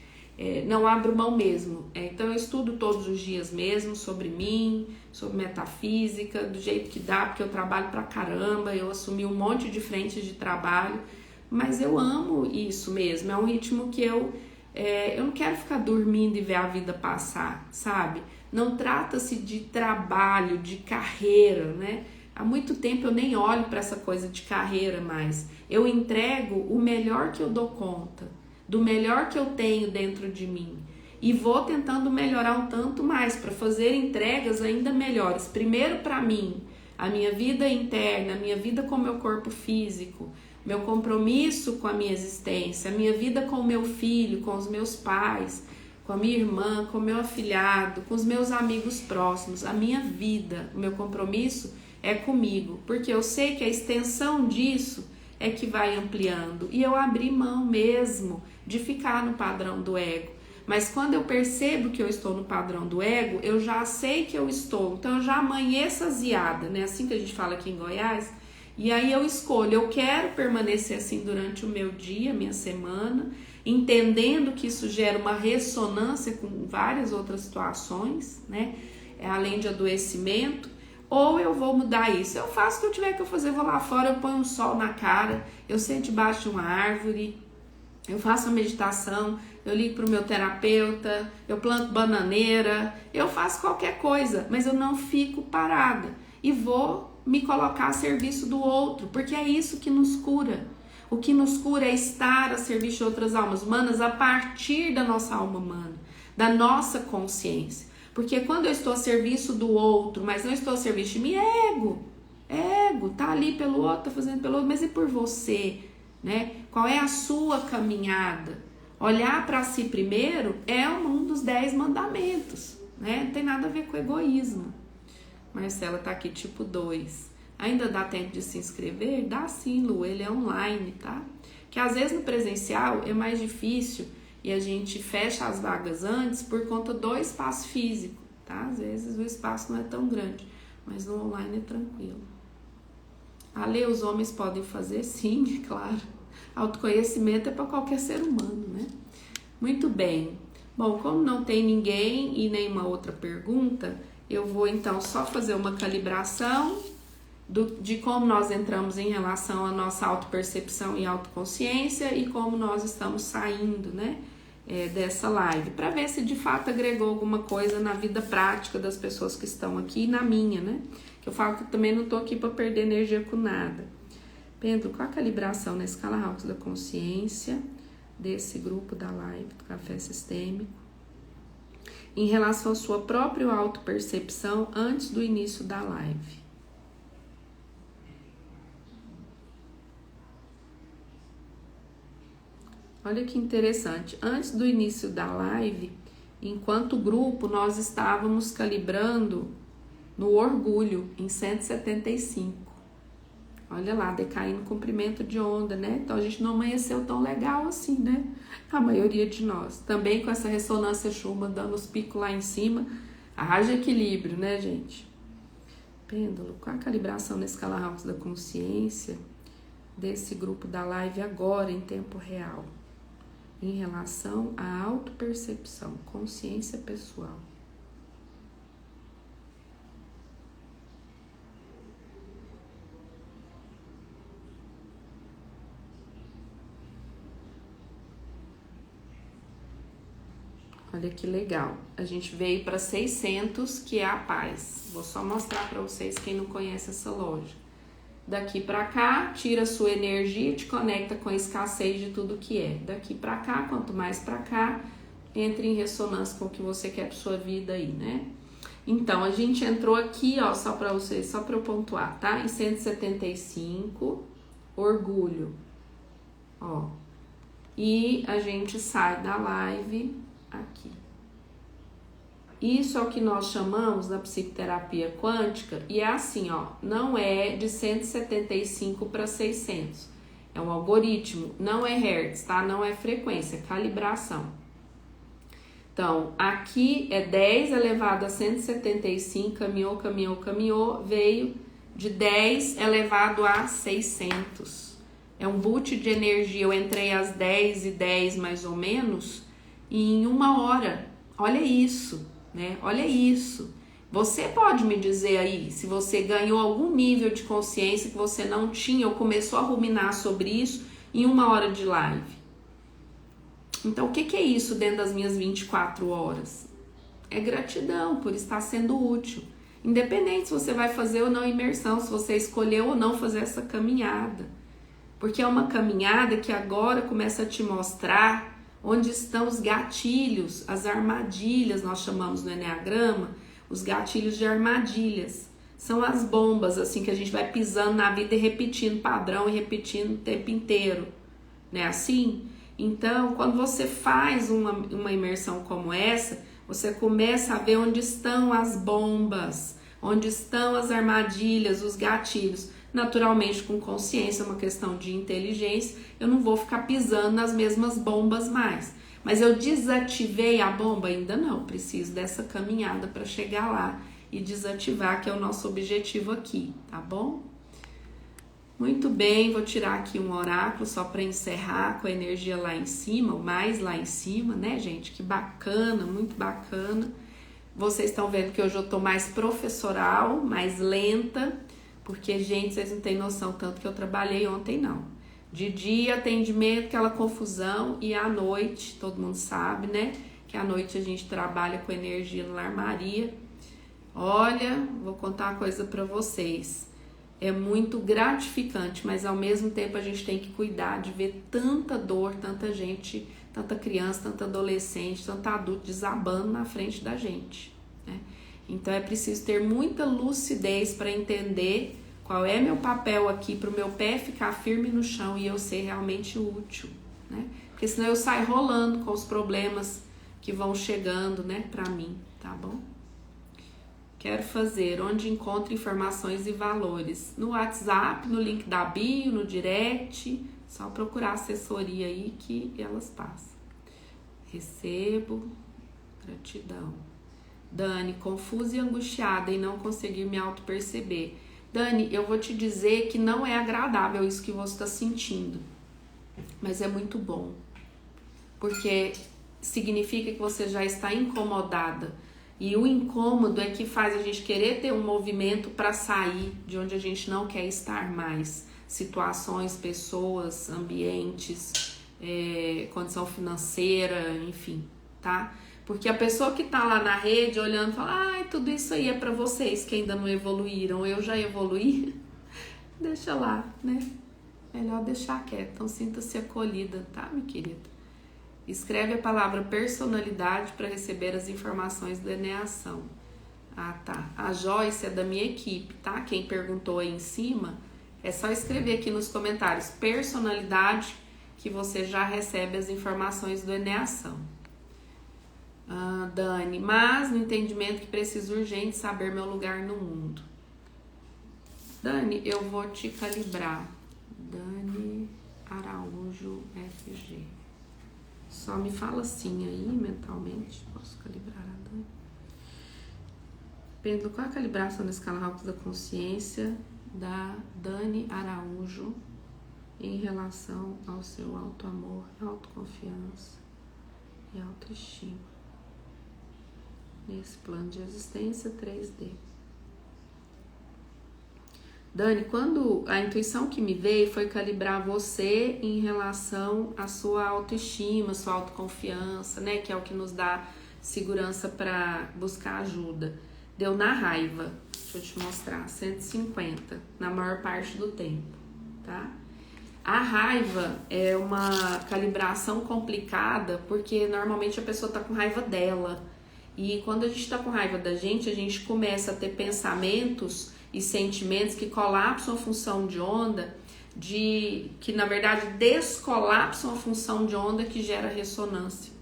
Não abro mão mesmo. Então eu estudo todos os dias mesmo sobre mim, sobre metafísica, do jeito que dá, porque eu trabalho pra caramba, eu assumi um monte de frentes de trabalho, mas eu amo isso mesmo, é um ritmo que eu não quero ficar dormindo e ver a vida passar, sabe? Não trata-se de trabalho, de carreira, né? Há muito tempo eu nem olho para essa coisa de carreira mais. Eu entrego o melhor que eu dou conta, do melhor que eu tenho dentro de mim. E vou tentando melhorar um tanto mais para fazer entregas ainda melhores. Primeiro para mim, a minha vida interna, a minha vida com o meu corpo físico, meu compromisso com a minha existência, a minha vida com o meu filho, com os meus pais, com a minha irmã, com o meu afilhado, com os meus amigos próximos. A minha vida, o meu compromisso é comigo, porque eu sei que a extensão disso é que vai ampliando. E eu abri mão mesmo de ficar no padrão do ego. Mas quando eu percebo que eu estou no padrão do ego, eu já sei que eu estou. Então eu já amanheço aziada, né? Assim que a gente fala aqui em Goiás. E aí eu escolho, eu quero permanecer assim durante o meu dia, minha semana, entendendo que isso gera uma ressonância com várias outras situações, né? Além de adoecimento. Ou eu vou mudar isso. Eu faço o que eu tiver que fazer, eu vou lá fora, eu ponho um sol na cara, eu sento debaixo de uma árvore, eu faço uma meditação, eu ligo para o meu terapeuta, eu planto bananeira, eu faço qualquer coisa, mas eu não fico parada e vou me colocar a serviço do outro, porque é isso que nos cura. O que nos cura é estar a serviço de outras almas humanas a partir da nossa alma humana, da nossa consciência. Porque quando eu estou a serviço do outro, mas não estou a serviço de mim, é ego. Ego, tá ali pelo outro, tá fazendo pelo outro, mas e por você? Né? Qual é a sua caminhada? Olhar para si primeiro é um dos 10 mandamentos, né? Não tem nada a ver com egoísmo. Marcela tá aqui tipo 2. Ainda dá tempo de se inscrever? Dá sim, Lu, ele é online, tá? Que às vezes no presencial é mais difícil e a gente fecha as vagas antes por conta do espaço físico, tá? Às vezes o espaço não é tão grande, mas no online é tranquilo. Ale, os homens podem fazer? Sim, é claro. Autoconhecimento é para qualquer ser humano, né? Muito bem. Bom, como não tem ninguém e nenhuma outra pergunta, eu vou então só fazer uma calibração de como nós entramos em relação à nossa autopercepção e autoconsciência e como nós estamos saindo, né, dessa live, para ver se de fato agregou alguma coisa na vida prática das pessoas que estão aqui e na minha, né? Que eu falo que eu também não estou aqui para perder energia com nada. Pedro, qual a calibração na escala Hawkes da consciência desse grupo da live do Café Sistêmico em relação à sua própria autopercepção antes do início da live? Olha que interessante, antes do início da live, enquanto grupo, nós estávamos calibrando no orgulho, em 175. Olha lá, decaindo comprimento de onda, né? Então a gente não amanheceu tão legal assim, né? A maioria de nós. Também com essa ressonância Schumann dando os picos lá em cima, haja equilíbrio, né, gente? Pêndulo, qual a calibração na escala Hawkes da consciência desse grupo da live agora, em tempo real? Em relação à autopercepção, consciência pessoal. Olha que legal. A gente veio para 600, que é a paz. Vou só mostrar para vocês quem não conhece essa lógica. Daqui para cá, tira a sua energia e te conecta com a escassez de tudo que é. Daqui para cá, quanto mais para cá, entre em ressonância com o que você quer para sua vida aí, né? Então, a gente entrou aqui, ó, só para vocês, só para eu pontuar, tá? Em 175, orgulho, ó. E a gente sai da live aqui. Isso é o que nós chamamos na psicoterapia quântica, e é assim, ó, não é de 175 para 600. É um algoritmo, não é hertz, tá? Não é frequência, é calibração. Então, aqui é 10 elevado a 175, caminhou, veio de 10 elevado a 600. É um boot de energia, eu entrei às 10h10 mais ou menos, e em 1 hora, olha isso. Né? Olha isso. Você pode me dizer aí se você ganhou algum nível de consciência que você não tinha ou começou a ruminar sobre isso em 1 hora de live. Então, o que é isso dentro das minhas 24 horas? É gratidão por estar sendo útil. Independente se você vai fazer ou não imersão, se você escolheu ou não fazer essa caminhada. Porque é uma caminhada que agora começa a te mostrar onde estão os gatilhos, as armadilhas, nós chamamos no Eneagrama, os gatilhos de armadilhas. São as bombas, assim, que a gente vai pisando na vida e repetindo padrão e repetindo o tempo inteiro. Não é assim? Então, quando você faz uma imersão como essa, você começa a ver onde estão as bombas, onde estão as armadilhas, os gatilhos. Naturalmente, com consciência, é uma questão de inteligência, eu não vou ficar pisando nas mesmas bombas mais. Mas eu desativei a bomba? Ainda não, preciso dessa caminhada para chegar lá e desativar, que é o nosso objetivo aqui, tá bom? Muito bem, vou tirar aqui um oráculo só para encerrar com a energia lá em cima, o mais lá em cima, né, gente? Que bacana, muito bacana. Vocês estão vendo que hoje eu tô mais professoral, mais lenta, porque, gente, vocês não têm noção tanto que eu trabalhei ontem, não. De dia, atendimento, aquela confusão, e à noite, todo mundo sabe, né? Que à noite a gente trabalha com energia no Lar Maria. Olha, vou contar uma coisa pra vocês. É muito gratificante, mas ao mesmo tempo a gente tem que cuidar de ver tanta dor, tanta gente, tanta criança, tanta adolescente, tanto adulto desabando na frente da gente, né? Então é preciso ter muita lucidez para entender qual é meu papel aqui, para o meu pé ficar firme no chão e eu ser realmente útil, né? Porque senão eu saio rolando com os problemas que vão chegando, né, para mim, tá bom? Quero fazer onde encontro informações e valores. No WhatsApp, no link da bio, no direct. Só procurar assessoria aí que elas passam. Recebo. Gratidão. Dani, confusa e angustiada em não conseguir me auto-perceber. Dani, eu vou te dizer que não é agradável isso que você está sentindo. Mas é muito bom. Porque significa que você já está incomodada. E o incômodo é que faz a gente querer ter um movimento para sair de onde a gente não quer estar mais. Situações, pessoas, ambientes, condição financeira, enfim, tá? Porque a pessoa que tá lá na rede olhando fala, ai, tudo isso aí é para vocês que ainda não evoluíram, eu já evoluí. Deixa lá, né? Melhor deixar quieto. Então sinta-se acolhida, tá, minha querida? Escreve a palavra personalidade para receber as informações do Eneação. Ah, tá. A Joyce é da minha equipe, tá? Quem perguntou aí em cima, é só escrever aqui nos comentários personalidade que você já recebe as informações do Eneação. Ah, Dani, mas no entendimento que preciso urgente saber meu lugar no mundo. Dani, eu vou te calibrar. Dani Araújo FG. Só me fala assim aí, mentalmente. Posso calibrar a Dani? Depende qual é a calibração da escala Hawkins da consciência da Dani Araújo em relação ao seu auto-amor, autoconfiança e autoestima. Nesse plano de existência 3D. Dani, quando a intuição que me veio foi calibrar você em relação à sua autoestima, sua autoconfiança, né? Que é o que nos dá segurança para buscar ajuda. Deu na raiva. Deixa eu te mostrar. 150 na maior parte do tempo, tá? A raiva é uma calibração complicada porque normalmente a pessoa tá com raiva dela. E quando a gente tá com raiva da gente, a gente começa a ter pensamentos e sentimentos que colapsam a função de onda, que na verdade descolapsam a função de onda que gera ressonância,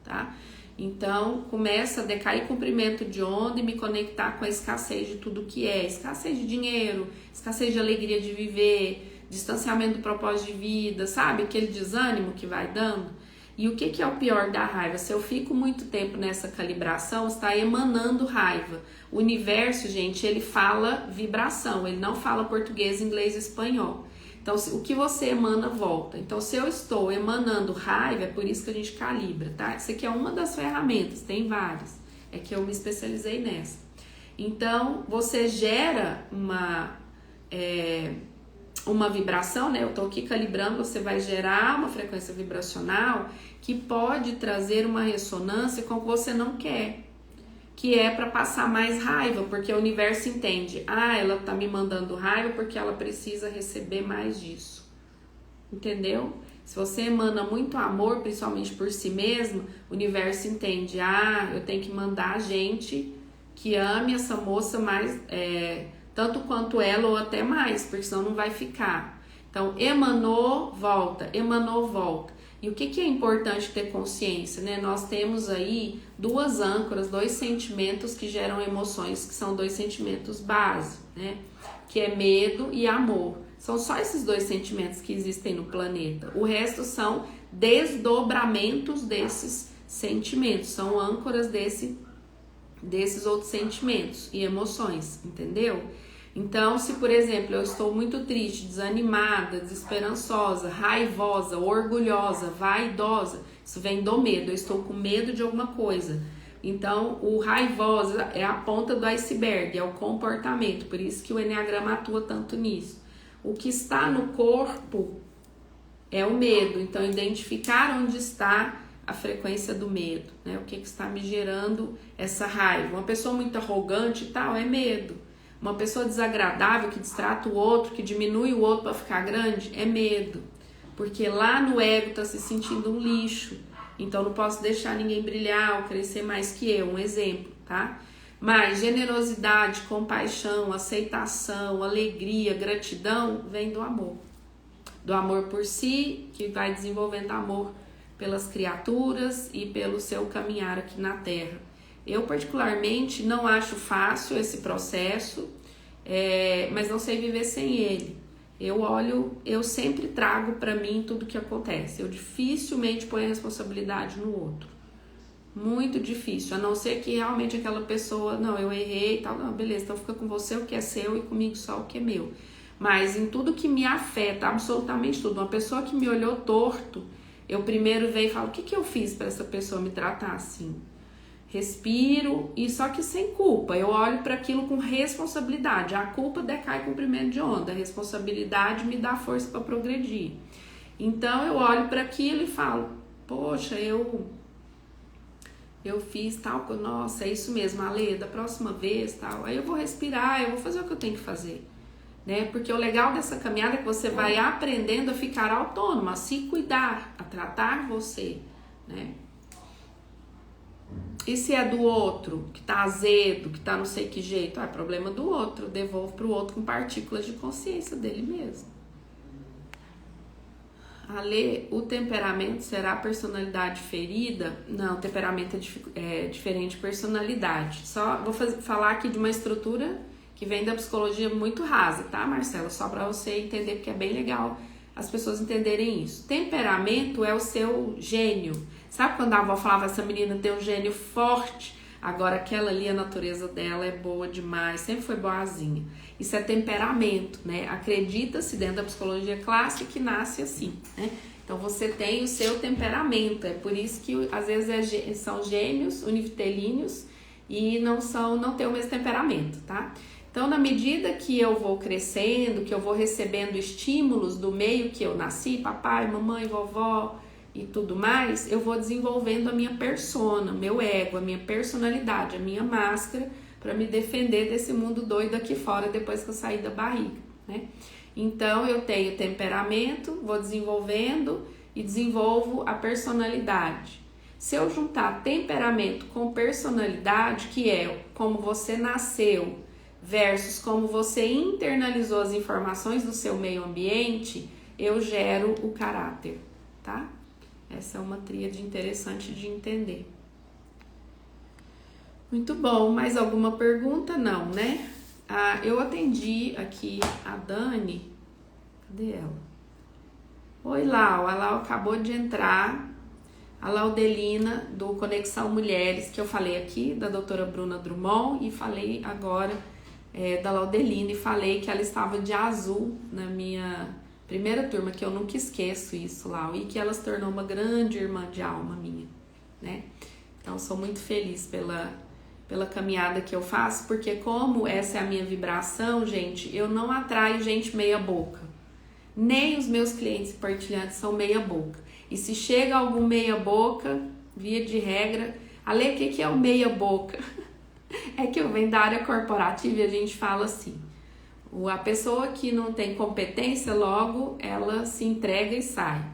tá? Então começa a decair comprimento de onda e me conectar com a escassez de tudo que é, escassez de dinheiro, escassez de alegria de viver, distanciamento do propósito de vida, sabe? Aquele desânimo que vai dando. E o que é o pior da raiva? Se eu fico muito tempo nessa calibração, está emanando raiva. O universo, gente, ele fala vibração, ele não fala português, inglês e espanhol. Então, o que você emana, volta. Então, se eu estou emanando raiva, é por isso que a gente calibra, tá? Isso aqui é uma das ferramentas, tem várias. É que eu me especializei nessa. Então, você gera uma vibração, né? Eu tô aqui calibrando, você vai gerar uma frequência vibracional que pode trazer uma ressonância com o que você não quer. que é para passar mais raiva, porque o universo entende, ela tá me mandando raiva porque ela precisa receber mais disso. Entendeu? Se você emana muito amor, principalmente por si mesmo, o universo entende, eu tenho que mandar gente que ame essa moça mais, tanto quanto ela ou até mais, porque senão não vai ficar. Então, emanou, volta, emanou, volta. E o que é importante ter consciência, né? Nós temos aí duas âncoras, dois sentimentos que geram emoções, que são dois sentimentos básicos, né? Que é medo e amor. São só esses dois sentimentos que existem no planeta. O resto são desdobramentos desses sentimentos, são âncoras desses outros sentimentos e emoções, entendeu? Então, se por exemplo eu estou muito triste, desanimada, desesperançosa, raivosa, orgulhosa, vaidosa, isso vem do medo, eu estou com medo de alguma coisa. Então, o raivosa é a ponta do iceberg, é o comportamento, por isso que o Eneagrama atua tanto nisso. O que está no corpo é o medo, então identificar onde está a frequência do medo, né? O que está me gerando essa raiva. Uma pessoa muito arrogante e tal, é medo. Uma pessoa desagradável que distrata o outro, que diminui o outro para ficar grande, é medo. Porque lá no ego está se sentindo um lixo. Então não posso deixar ninguém brilhar ou crescer mais que eu, um exemplo, tá? Mas generosidade, compaixão, aceitação, alegria, gratidão, vem do amor. Do amor por si, que vai desenvolvendo amor pelas criaturas e pelo seu caminhar aqui na Terra. Eu particularmente não acho fácil esse processo, mas não sei viver sem ele. Eu sempre trago para mim tudo que acontece. Eu dificilmente ponho a responsabilidade no outro. Muito difícil, a não ser que realmente aquela pessoa, não, eu errei e tal, não, beleza, então fica com você o que é seu e comigo só o que é meu. Mas em tudo que me afeta, absolutamente tudo, uma pessoa que me olhou torto, eu primeiro venho e falo, o que eu fiz para essa pessoa me tratar assim? Respiro, e só que sem culpa, eu olho para aquilo com responsabilidade. A culpa decai comprimento de onda, a responsabilidade me dá força para progredir. Então eu olho para aquilo e falo, poxa, eu fiz tal, nossa, é isso mesmo, Ale, da próxima vez, tal. Aí eu vou respirar, eu vou fazer o que eu tenho que fazer, né? Porque o legal dessa caminhada é que você vai aprendendo a ficar autônoma, a se cuidar, a tratar você, né? E se é do outro, que tá azedo, que tá não sei que jeito, é problema do outro, eu devolvo pro outro com partículas de consciência dele mesmo. Ale, o temperamento será a personalidade ferida? Não, temperamento é diferente de personalidade. Só vou falar aqui de uma estrutura que vem da psicologia muito rasa, tá, Marcela? Só para você entender, porque é bem legal as pessoas entenderem isso. Temperamento é o seu gênio. Sabe quando a avó falava, essa menina tem um gênio forte? Agora aquela ali, a natureza dela é boa demais, sempre foi boazinha. Isso é temperamento, né? Acredita-se dentro da psicologia clássica que nasce assim, né? Então você tem o seu temperamento, é por isso que às vezes são gêmeos, univitelíneos e não tem o mesmo temperamento, tá? Então na medida que eu vou crescendo, que eu vou recebendo estímulos do meio que eu nasci, papai, mamãe, vovó e tudo mais, eu vou desenvolvendo a minha persona, meu ego, a minha personalidade, a minha máscara para me defender desse mundo doido aqui fora depois que eu sair da barriga, né? Então eu tenho temperamento, vou desenvolvendo e desenvolvo a personalidade. Se eu juntar temperamento com personalidade, que é como você nasceu versus como você internalizou as informações do seu meio ambiente, eu gero o caráter, tá? Essa é uma tríade interessante de entender. Muito bom, mais alguma pergunta? Não, né? Eu atendi aqui a Dani. Cadê ela? Oi, Lau. A Lau acabou de entrar. A Laudelina, do Conexão Mulheres, que eu falei aqui, da doutora Bruna Drummond, e falei agora da Laudelina, e falei que ela estava de azul na minha primeira turma, que eu nunca esqueço isso, Lau, e que ela se tornou uma grande irmã de alma minha, né? Então, sou muito feliz pela caminhada que eu faço, porque como essa é a minha vibração, gente, eu não atraio gente meia boca. Nem os meus clientes partilhantes são meia boca. E se chega algum meia boca, via de regra, Ale, o que é o meia boca? É que eu venho da área corporativa e a gente fala assim, a pessoa que não tem competência, logo ela se entrega e sai.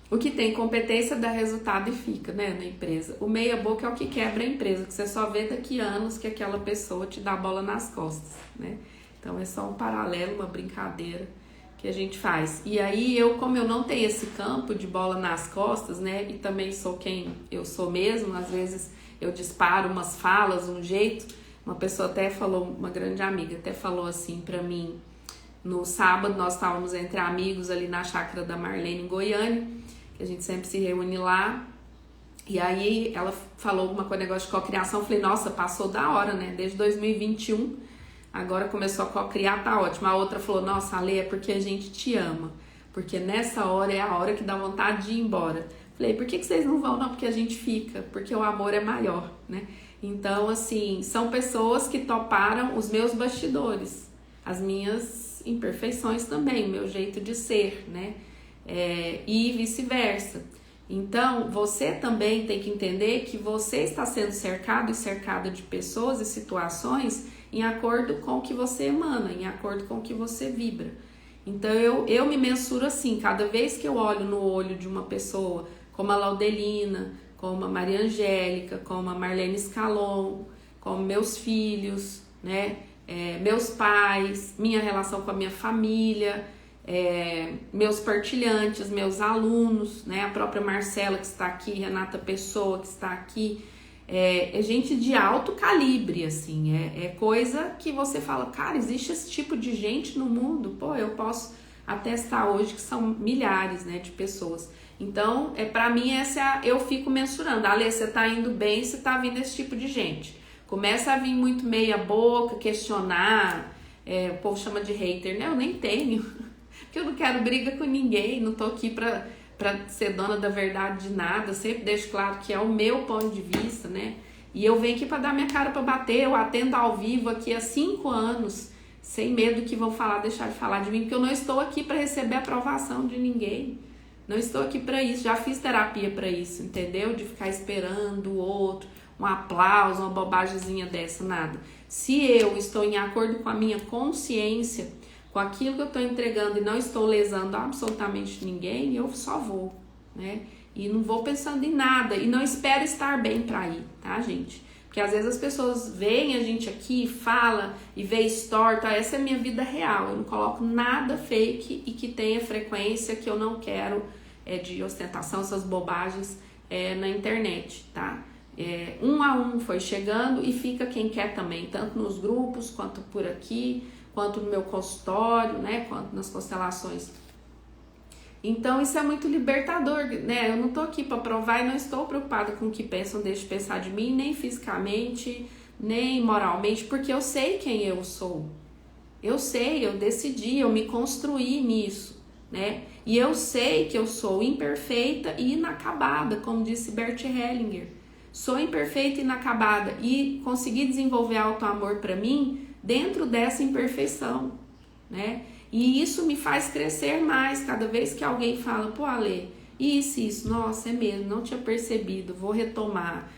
O que tem competência dá resultado e fica, né, na empresa. O meia boca é o que quebra a empresa, que você só vê daqui a anos que aquela pessoa te dá a bola nas costas, né? Então é só um paralelo, uma brincadeira que a gente faz. E aí como eu não tenho esse campo de bola nas costas, né, e também sou quem eu sou mesmo, às vezes eu disparo umas falas, um jeito. Uma pessoa até falou, uma grande amiga até falou assim pra mim, no sábado nós estávamos entre amigos ali na chácara da Marlene em Goiânia, que a gente sempre se reúne lá, e aí ela falou alguma coisa, negócio de cocriação, eu falei, nossa, passou da hora, né, desde 2021, agora começou a cocriar, tá ótimo. A outra falou, nossa, Ale, é porque a gente te ama, porque nessa hora é a hora que dá vontade de ir embora. Falei, por que vocês não vão? Não, porque a gente fica, porque o amor é maior, né? Então, assim, são pessoas que toparam os meus bastidores, as minhas imperfeições também, o meu jeito de ser, né? E vice-versa. Então, você também tem que entender que você está sendo cercado e cercada de pessoas e situações em acordo com o que você emana, em acordo com o que você vibra. Então, eu me mensuro assim, cada vez que eu olho no olho de uma pessoa, como a Laudelina, como a Maria Angélica, como a Marlene Scalon, como meus filhos, né? Meus pais, minha relação com a minha família, meus partilhantes, meus alunos, né? A própria Marcela que está aqui, Renata Pessoa que está aqui, é gente de alto calibre, assim, é coisa que você fala, cara, existe esse tipo de gente no mundo, pô, eu posso atestar hoje que são milhares, né, de pessoas. Então, pra mim, eu fico mensurando, Ale, você tá indo bem, você tá vindo esse tipo de gente. Começa a vir muito meia boca, questionar, o povo chama de hater, né? Eu nem tenho, porque eu não quero briga com ninguém, não tô aqui pra ser dona da verdade de nada, sempre deixo claro que é o meu ponto de vista, né? E eu venho aqui pra dar minha cara pra bater, eu atendo ao vivo aqui há 5 anos, sem medo que vão deixar de falar de mim, porque eu não estou aqui pra receber aprovação de ninguém. Não estou aqui para isso, já fiz terapia para isso, entendeu? De ficar esperando o outro, um aplauso, uma bobagemzinha dessa, nada. Se eu estou em acordo com a minha consciência, com aquilo que eu estou entregando e não estou lesando absolutamente ninguém, eu só vou, né? E não vou pensando em nada e não espero estar bem para ir, tá, gente? Porque às vezes as pessoas veem a gente aqui, fala e vê story, tá? Essa é a minha vida real, eu não coloco nada fake e que tenha frequência que eu não quero, de ostentação, essas bobagens na internet, tá? Um a um foi chegando e fica quem quer também, tanto nos grupos, quanto por aqui, quanto no meu consultório, né? Quanto nas constelações. Então isso é muito libertador, né? Eu não tô aqui para provar e não estou preocupada com o que pensam, deixam de pensar de mim, nem fisicamente, nem moralmente, porque eu sei quem eu sou. Eu sei, eu decidi, eu me construí nisso, né? E eu sei que eu sou imperfeita e inacabada, como disse Bert Hellinger. Sou imperfeita e inacabada e consegui desenvolver autoamor para mim dentro dessa imperfeição, né? E isso me faz crescer mais cada vez que alguém fala, pô, Ale, isso, nossa, é mesmo, não tinha percebido, vou retomar,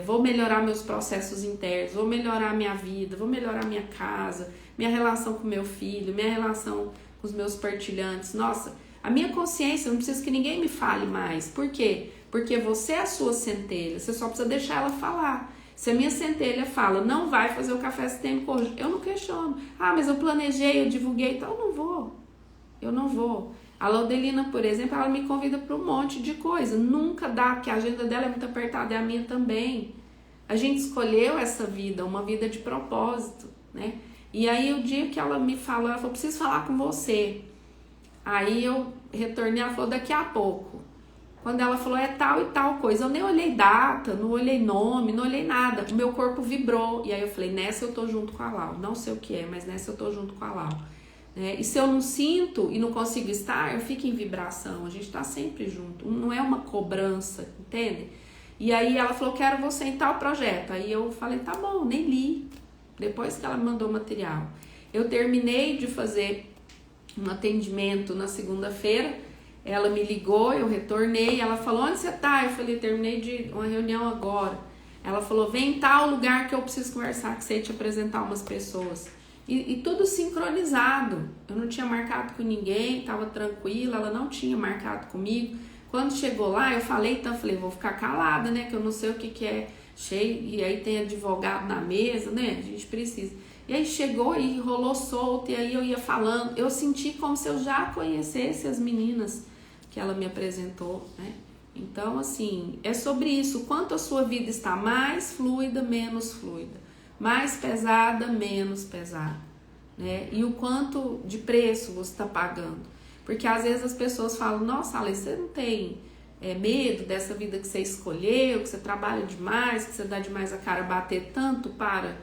vou melhorar meus processos internos, vou melhorar minha vida, vou melhorar minha casa, minha relação com meu filho, minha relação com os meus partilhantes. Nossa, a minha consciência, eu não preciso que ninguém me fale mais. Por quê? Porque você é a sua centelha, você só precisa deixar ela falar. Se a minha centelha fala, não vai fazer o café sistêmico hoje, eu não questiono. Ah, mas eu planejei, eu divulguei, então eu não vou. A Laudelina, por exemplo, ela me convida para um monte de coisa. Nunca dá, porque a agenda dela é muito apertada, é a minha também. A gente escolheu essa vida, uma vida de propósito, né? E aí o dia que ela me falou, ela falou, preciso falar com você. Aí eu retornei, ela falou, daqui a pouco. Quando ela falou, é tal e tal coisa, eu nem olhei data, não olhei nome, não olhei nada. O meu corpo vibrou. E aí eu falei, nessa eu tô junto com a Lau. Não sei o que é, mas nessa eu tô junto com a Lau. E se eu não sinto e não consigo estar, eu fico em vibração. A gente tá sempre junto. Não é uma cobrança, entende? E aí ela falou, quero você em tal projeto. Aí eu falei, tá bom, nem li. Depois que ela me mandou o material. Eu terminei de fazer um atendimento na segunda-feira. Ela me ligou, eu retornei, ela falou, onde você tá? Eu falei, terminei de uma reunião agora. Ela falou, vem em tal lugar que eu preciso conversar, que sei te apresentar umas pessoas. E tudo sincronizado. Eu não tinha marcado com ninguém, tava tranquila, ela não tinha marcado comigo. Quando chegou lá, eu falei, então, vou ficar calada, né? Que eu não sei o que é cheio. E aí tem advogado na mesa, né? A gente precisa. E aí chegou e rolou solto, e aí eu ia falando. Eu senti como se eu já conhecesse as meninas que ela me apresentou, né? Então, assim, é sobre isso. Quanto a sua vida está mais fluida, menos fluida. Mais pesada, menos pesada, né? E o quanto de preço você está pagando. Porque às vezes as pessoas falam, nossa, Ale, você não tem medo dessa vida que você escolheu, que você trabalha demais, que você dá demais a cara a bater tanto para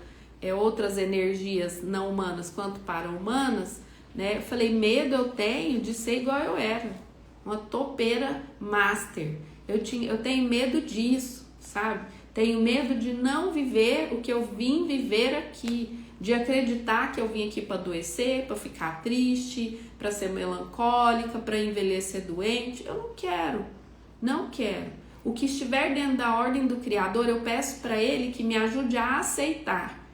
outras energias não humanas quanto para humanas, né? Eu falei, medo eu tenho de ser igual eu era, uma topeira master. Eu tenho medo disso, sabe? Tenho medo de não viver o que eu vim viver aqui, de acreditar que eu vim aqui para adoecer, para ficar triste, para ser melancólica, para envelhecer doente. Eu não quero, não quero. O que estiver dentro da ordem do Criador, eu peço para Ele que me ajude a aceitar.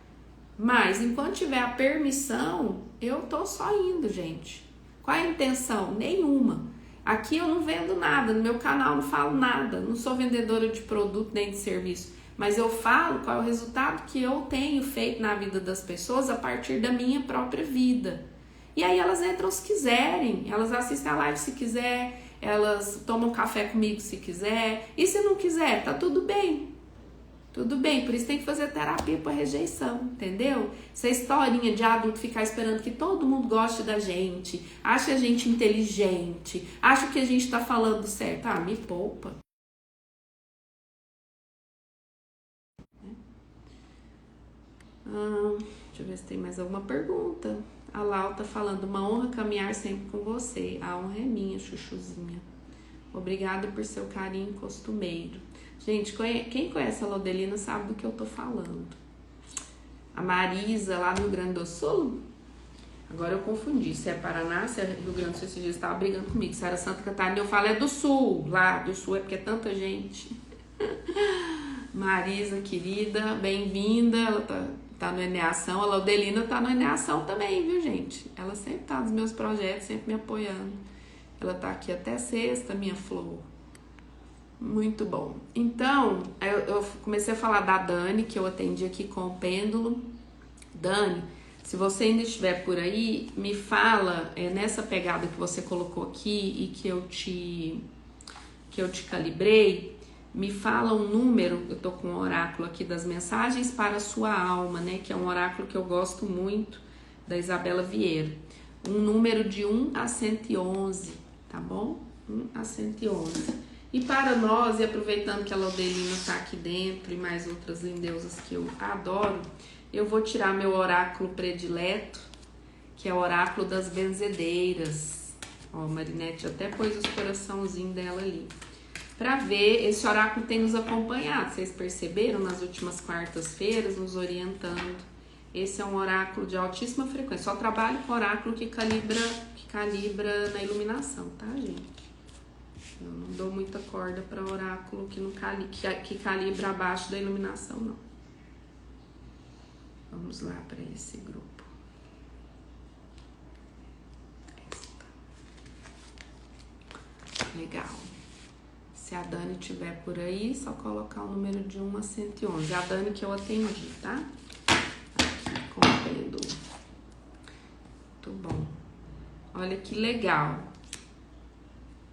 Mas, enquanto tiver a permissão, eu tô só indo, gente. Qual é a intenção? Nenhuma. Aqui eu não vendo nada, no meu canal não falo nada, não sou vendedora de produto nem de serviço, mas eu falo qual é o resultado que eu tenho feito na vida das pessoas a partir da minha própria vida. E aí elas entram se quiserem, elas assistem a live se quiser, elas tomam café comigo se quiser, e se não quiser, tá tudo bem. Tudo bem, por isso tem que fazer terapia para rejeição, entendeu? Essa historinha de adulto ficar esperando que todo mundo goste da gente, acha a gente inteligente, acha que a gente tá falando certo. Ah, me poupa. Deixa eu ver se tem mais alguma pergunta. A Lau tá falando, uma honra caminhar sempre com você. A honra é minha, chuchuzinha. Obrigada por seu carinho costumeiro. Gente, quem conhece a Laudelina sabe do que eu tô falando. A Marisa, lá no Rio Grande do Sul, agora eu confundi, se é Paraná, se é Rio Grande do Sul, esses dias estava brigando comigo, se era Santa Catarina, eu falo é do Sul, lá do Sul é porque é tanta gente. Marisa, querida, bem-vinda, ela tá no Eneação, a Laudelina tá no Eneação também, viu, gente? Ela sempre tá nos meus projetos, sempre me apoiando. Ela tá aqui até sexta, minha flor. Muito bom. Então, eu comecei a falar da Dani, que eu atendi aqui com o pêndulo. Dani, se você ainda estiver por aí, me fala nessa pegada que você colocou aqui e que eu te calibrei, me fala um número, eu tô com um oráculo aqui das mensagens para a sua alma, né? Que é um oráculo que eu gosto muito, da Isabela Vieira. Um número de 1 a 111, tá bom? 1 a 111. E para nós, e aproveitando que a Laudelina está aqui dentro e mais outras lindeusas que eu adoro, eu vou tirar meu oráculo predileto, que é o oráculo das benzedeiras. Ó, Marinete até pôs os coraçãozinhos dela ali. Para ver, esse oráculo tem nos acompanhado, vocês perceberam nas últimas quartas-feiras, nos orientando. Esse é um oráculo de altíssima frequência. Só trabalho com oráculo que calibra na iluminação, tá, gente? Eu não dou muita corda para oráculo que calibra abaixo da iluminação, não. Vamos lá para esse grupo. Legal. Se a Dani estiver por aí, só colocar o número de 1 a 111. A Dani que eu atendi, tá? Aqui, com o pêndulo. Muito bom. Olha que legal.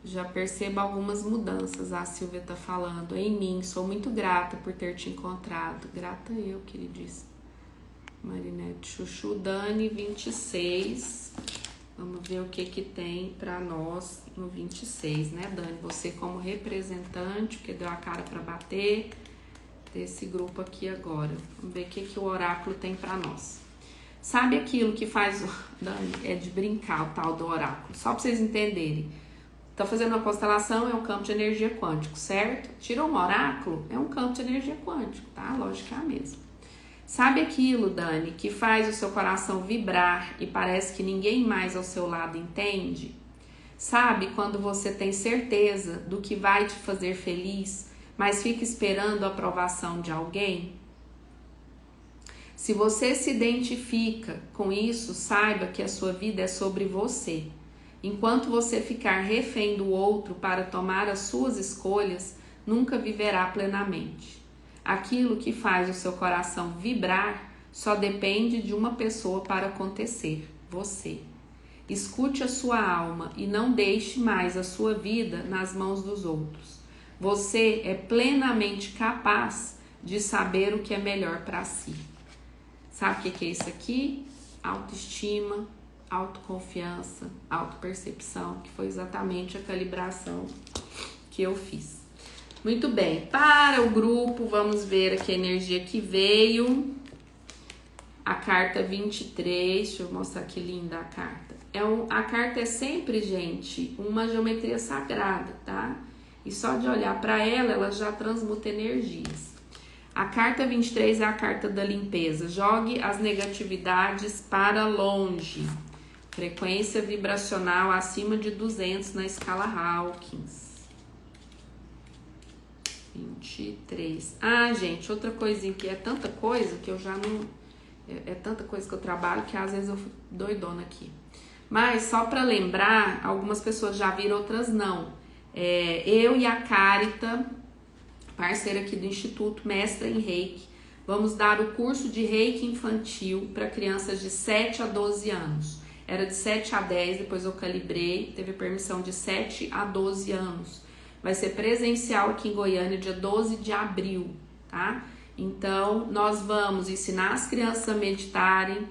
Já percebo algumas mudanças, a Silvia tá falando. Em mim, sou muito grata por ter te encontrado. Grata eu, queridíssima. Marinete, Chuchu, Dani, 26. Vamos ver o que tem pra nós no 26, né, Dani? Você como representante, que deu a cara pra bater desse grupo aqui agora. Vamos ver o que o oráculo tem pra nós. Sabe aquilo que faz... Dani, é de brincar o tal do oráculo. Só pra vocês entenderem. Tá fazendo uma constelação, é um campo de energia quântico, certo? Tirou um oráculo, é um campo de energia quântico, tá? A lógica é a mesma. Sabe aquilo, Dani, que faz o seu coração vibrar e parece que ninguém mais ao seu lado entende? Sabe quando você tem certeza do que vai te fazer feliz, mas fica esperando a aprovação de alguém? Se você se identifica com isso, saiba que a sua vida é sobre você. Enquanto você ficar refém do outro para tomar as suas escolhas, nunca viverá plenamente. Aquilo que faz o seu coração vibrar só depende de uma pessoa para acontecer, você. Escute a sua alma e não deixe mais a sua vida nas mãos dos outros. Você é plenamente capaz de saber o que é melhor para si. Sabe o que é isso aqui? Autoestima, autoconfiança, autopercepção, que foi exatamente a calibração que eu fiz. Muito bem, para o grupo, vamos ver aqui a energia que veio. A carta 23, deixa eu mostrar que linda a carta. A carta é sempre, gente, uma geometria sagrada, tá? E só de olhar para ela, ela já transmuta energias. A carta 23 é a carta da limpeza. Jogue as negatividades para longe. Frequência vibracional acima de 200 na escala Hawkins. 23. Ah, gente, outra coisinha que é tanta coisa que eu já não... É tanta coisa que eu trabalho que às vezes eu fico doidona aqui. Mas só para lembrar, algumas pessoas já viram, outras não. Eu e a Carita, parceira aqui do Instituto, mestra em Reiki, vamos dar o curso de Reiki infantil para crianças de 7 a 12 anos. Era de 7 a 10, depois eu calibrei, teve permissão de 7 a 12 anos. Vai ser presencial aqui em Goiânia, dia 12 de abril, tá? Então, nós vamos ensinar as crianças a meditarem,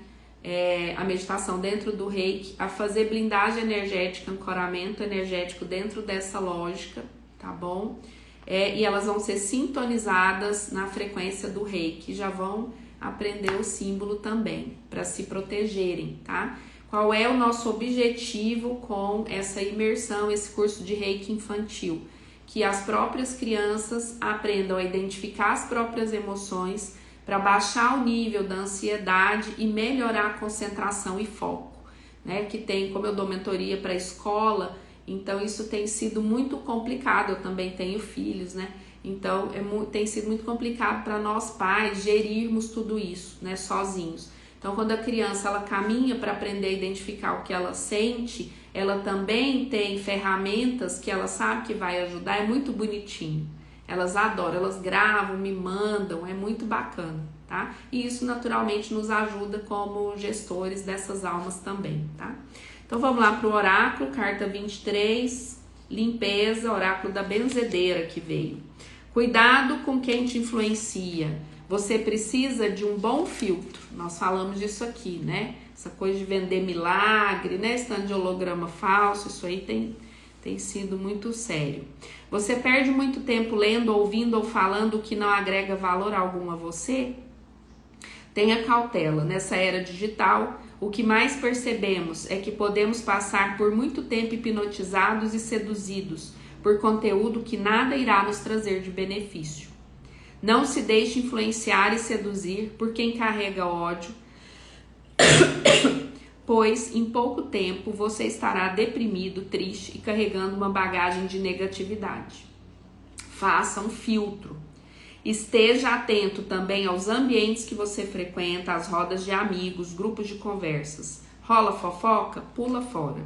a meditação dentro do Reiki, a fazer blindagem energética, ancoramento energético dentro dessa lógica, tá bom? E elas vão ser sintonizadas na frequência do Reiki, já vão aprender o símbolo também, para se protegerem, tá? Qual é o nosso objetivo com essa imersão, esse curso de Reiki infantil? Que as próprias crianças aprendam a identificar as próprias emoções para baixar o nível da ansiedade e melhorar a concentração e foco, né? Que tem, como eu dou mentoria para a escola, então isso tem sido muito complicado. Eu também tenho filhos, né? Então tem sido muito complicado para nós pais gerirmos tudo isso, né? Sozinhos. Então, quando a criança ela caminha para aprender a identificar o que ela sente, ela também tem ferramentas que ela sabe que vai ajudar, é muito bonitinho. Elas adoram, elas gravam, me mandam, é muito bacana, tá? E isso naturalmente nos ajuda como gestores dessas almas também, tá? Então vamos lá para o oráculo, carta 23, limpeza, oráculo da benzedeira que veio. Cuidado com quem te influencia. Você precisa de um bom filtro. Nós falamos disso aqui, né? Essa coisa de vender milagre, né? Esse tanto de holograma falso, isso aí tem sido muito sério. Você perde muito tempo lendo, ouvindo ou falando o que não agrega valor algum a você? Tenha cautela. Nessa era digital, o que mais percebemos é que podemos passar por muito tempo hipnotizados e seduzidos por conteúdo que nada irá nos trazer de benefício. Não se deixe influenciar e seduzir por quem carrega ódio, pois em pouco tempo você estará deprimido, triste e carregando uma bagagem de negatividade. Faça um filtro. Esteja atento também aos ambientes que você frequenta, às rodas de amigos, grupos de conversas. Rola fofoca? Pula fora.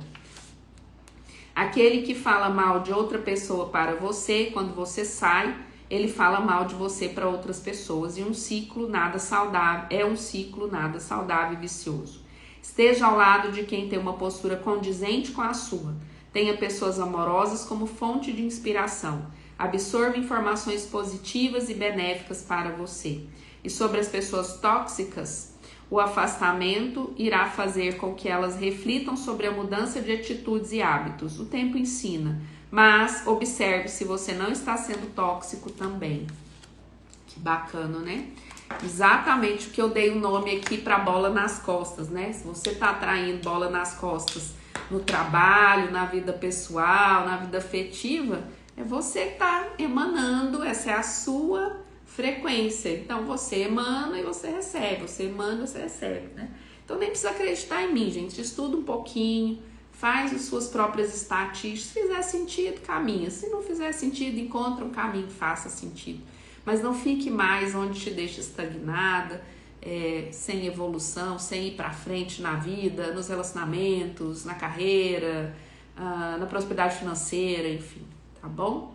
Aquele que fala mal de outra pessoa para você, quando você sai, ele fala mal de você para outras pessoas. E um ciclo nada saudável, e vicioso. Esteja ao lado de quem tem uma postura condizente com a sua. Tenha pessoas amorosas como fonte de inspiração. Absorva informações positivas e benéficas para você. E sobre as pessoas tóxicas, o afastamento irá fazer com que elas reflitam sobre a mudança de atitudes e hábitos. O tempo ensina, mas observe se você não está sendo tóxico também. Que bacana, né? Exatamente o que eu dei o nome aqui para bola nas costas, né? Se você está atraindo bola nas costas no trabalho, na vida pessoal, na vida afetiva, é você que está emanando, essa é a sua frequência. Então você emana e você recebe, você emana e você recebe, né? Então nem precisa acreditar em mim, gente. Estuda um pouquinho, faz as suas próprias estatísticas. Se fizer sentido, caminha. Se não fizer sentido, encontra um caminho que faça sentido. Mas não fique mais onde te deixa estagnada, sem evolução, sem ir para frente na vida, nos relacionamentos, na carreira, na prosperidade financeira, enfim, tá bom?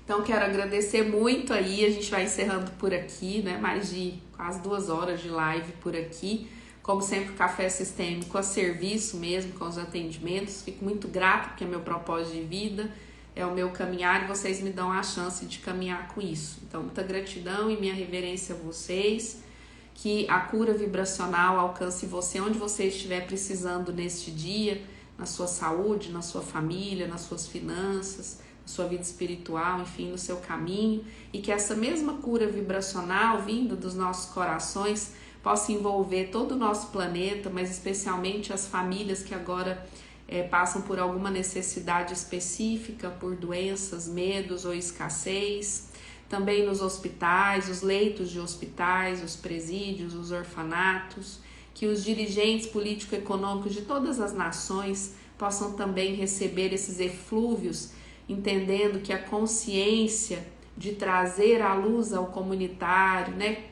Então quero agradecer muito aí, a gente vai encerrando por aqui, né? Mais de quase 2 horas de live por aqui. Como sempre, o Café Sistêmico a serviço mesmo, com os atendimentos. Fico muito grata, porque é meu propósito de vida, é o meu caminhar, e vocês me dão a chance de caminhar com isso. Então, muita gratidão e minha reverência a vocês. Que a cura vibracional alcance você onde você estiver precisando neste dia, na sua saúde, na sua família, nas suas finanças, na sua vida espiritual, enfim, no seu caminho. E que essa mesma cura vibracional vinda dos nossos corações possa envolver todo o nosso planeta, mas especialmente as famílias que agora passam por alguma necessidade específica, por doenças, medos ou escassez. Também nos hospitais, os leitos de hospitais, os presídios, os orfanatos, que os dirigentes político-econômicos de todas as nações possam também receber esses eflúvios, entendendo que a consciência de trazer a luz ao comunitário, né,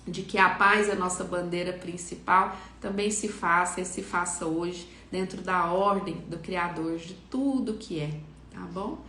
de que a paz é a nossa bandeira principal, também se faça e se faça hoje dentro da ordem do Criador de tudo que é, tá bom?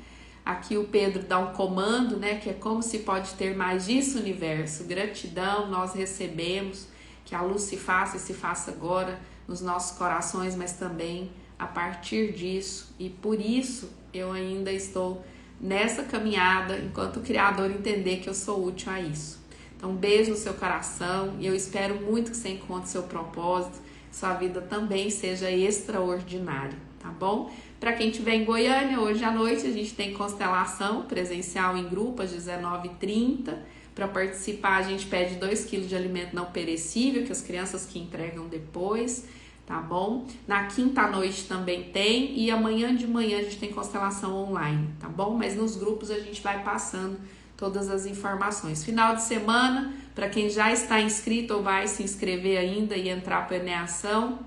Aqui o Pedro dá um comando, né, que é como se pode ter mais disso, universo. Gratidão, nós recebemos, que a luz se faça e se faça agora nos nossos corações, mas também a partir disso. E por isso eu ainda estou nessa caminhada, enquanto o Criador entender que eu sou útil a isso. Então, um beijo no seu coração e eu espero muito que você encontre seu propósito, que sua vida também seja extraordinária, tá bom? Para quem estiver em Goiânia, hoje à noite a gente tem constelação presencial em grupo às 19h30. Para participar, a gente pede 2 kg de alimento não perecível, que as crianças que entregam depois, tá bom? Na quinta noite também tem, e amanhã de manhã a gente tem constelação online, tá bom? Mas nos grupos a gente vai passando todas as informações. Final de semana, para quem já está inscrito ou vai se inscrever ainda e entrar para a Eneação,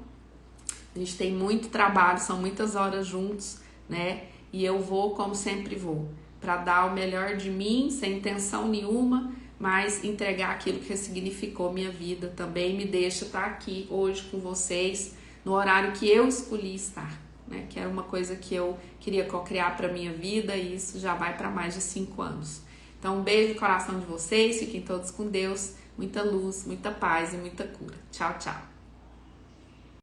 a gente tem muito trabalho, são muitas horas juntos, né? E eu vou como sempre vou, para dar o melhor de mim, sem intenção nenhuma, mas entregar aquilo que ressignificou minha vida também me deixa estar aqui hoje com vocês, no horário que eu escolhi estar, né? Que era uma coisa que eu queria co-criar para minha vida, e isso já vai para mais de 5 anos. Então, um beijo no coração de vocês, fiquem todos com Deus, muita luz, muita paz e muita cura. Tchau, tchau.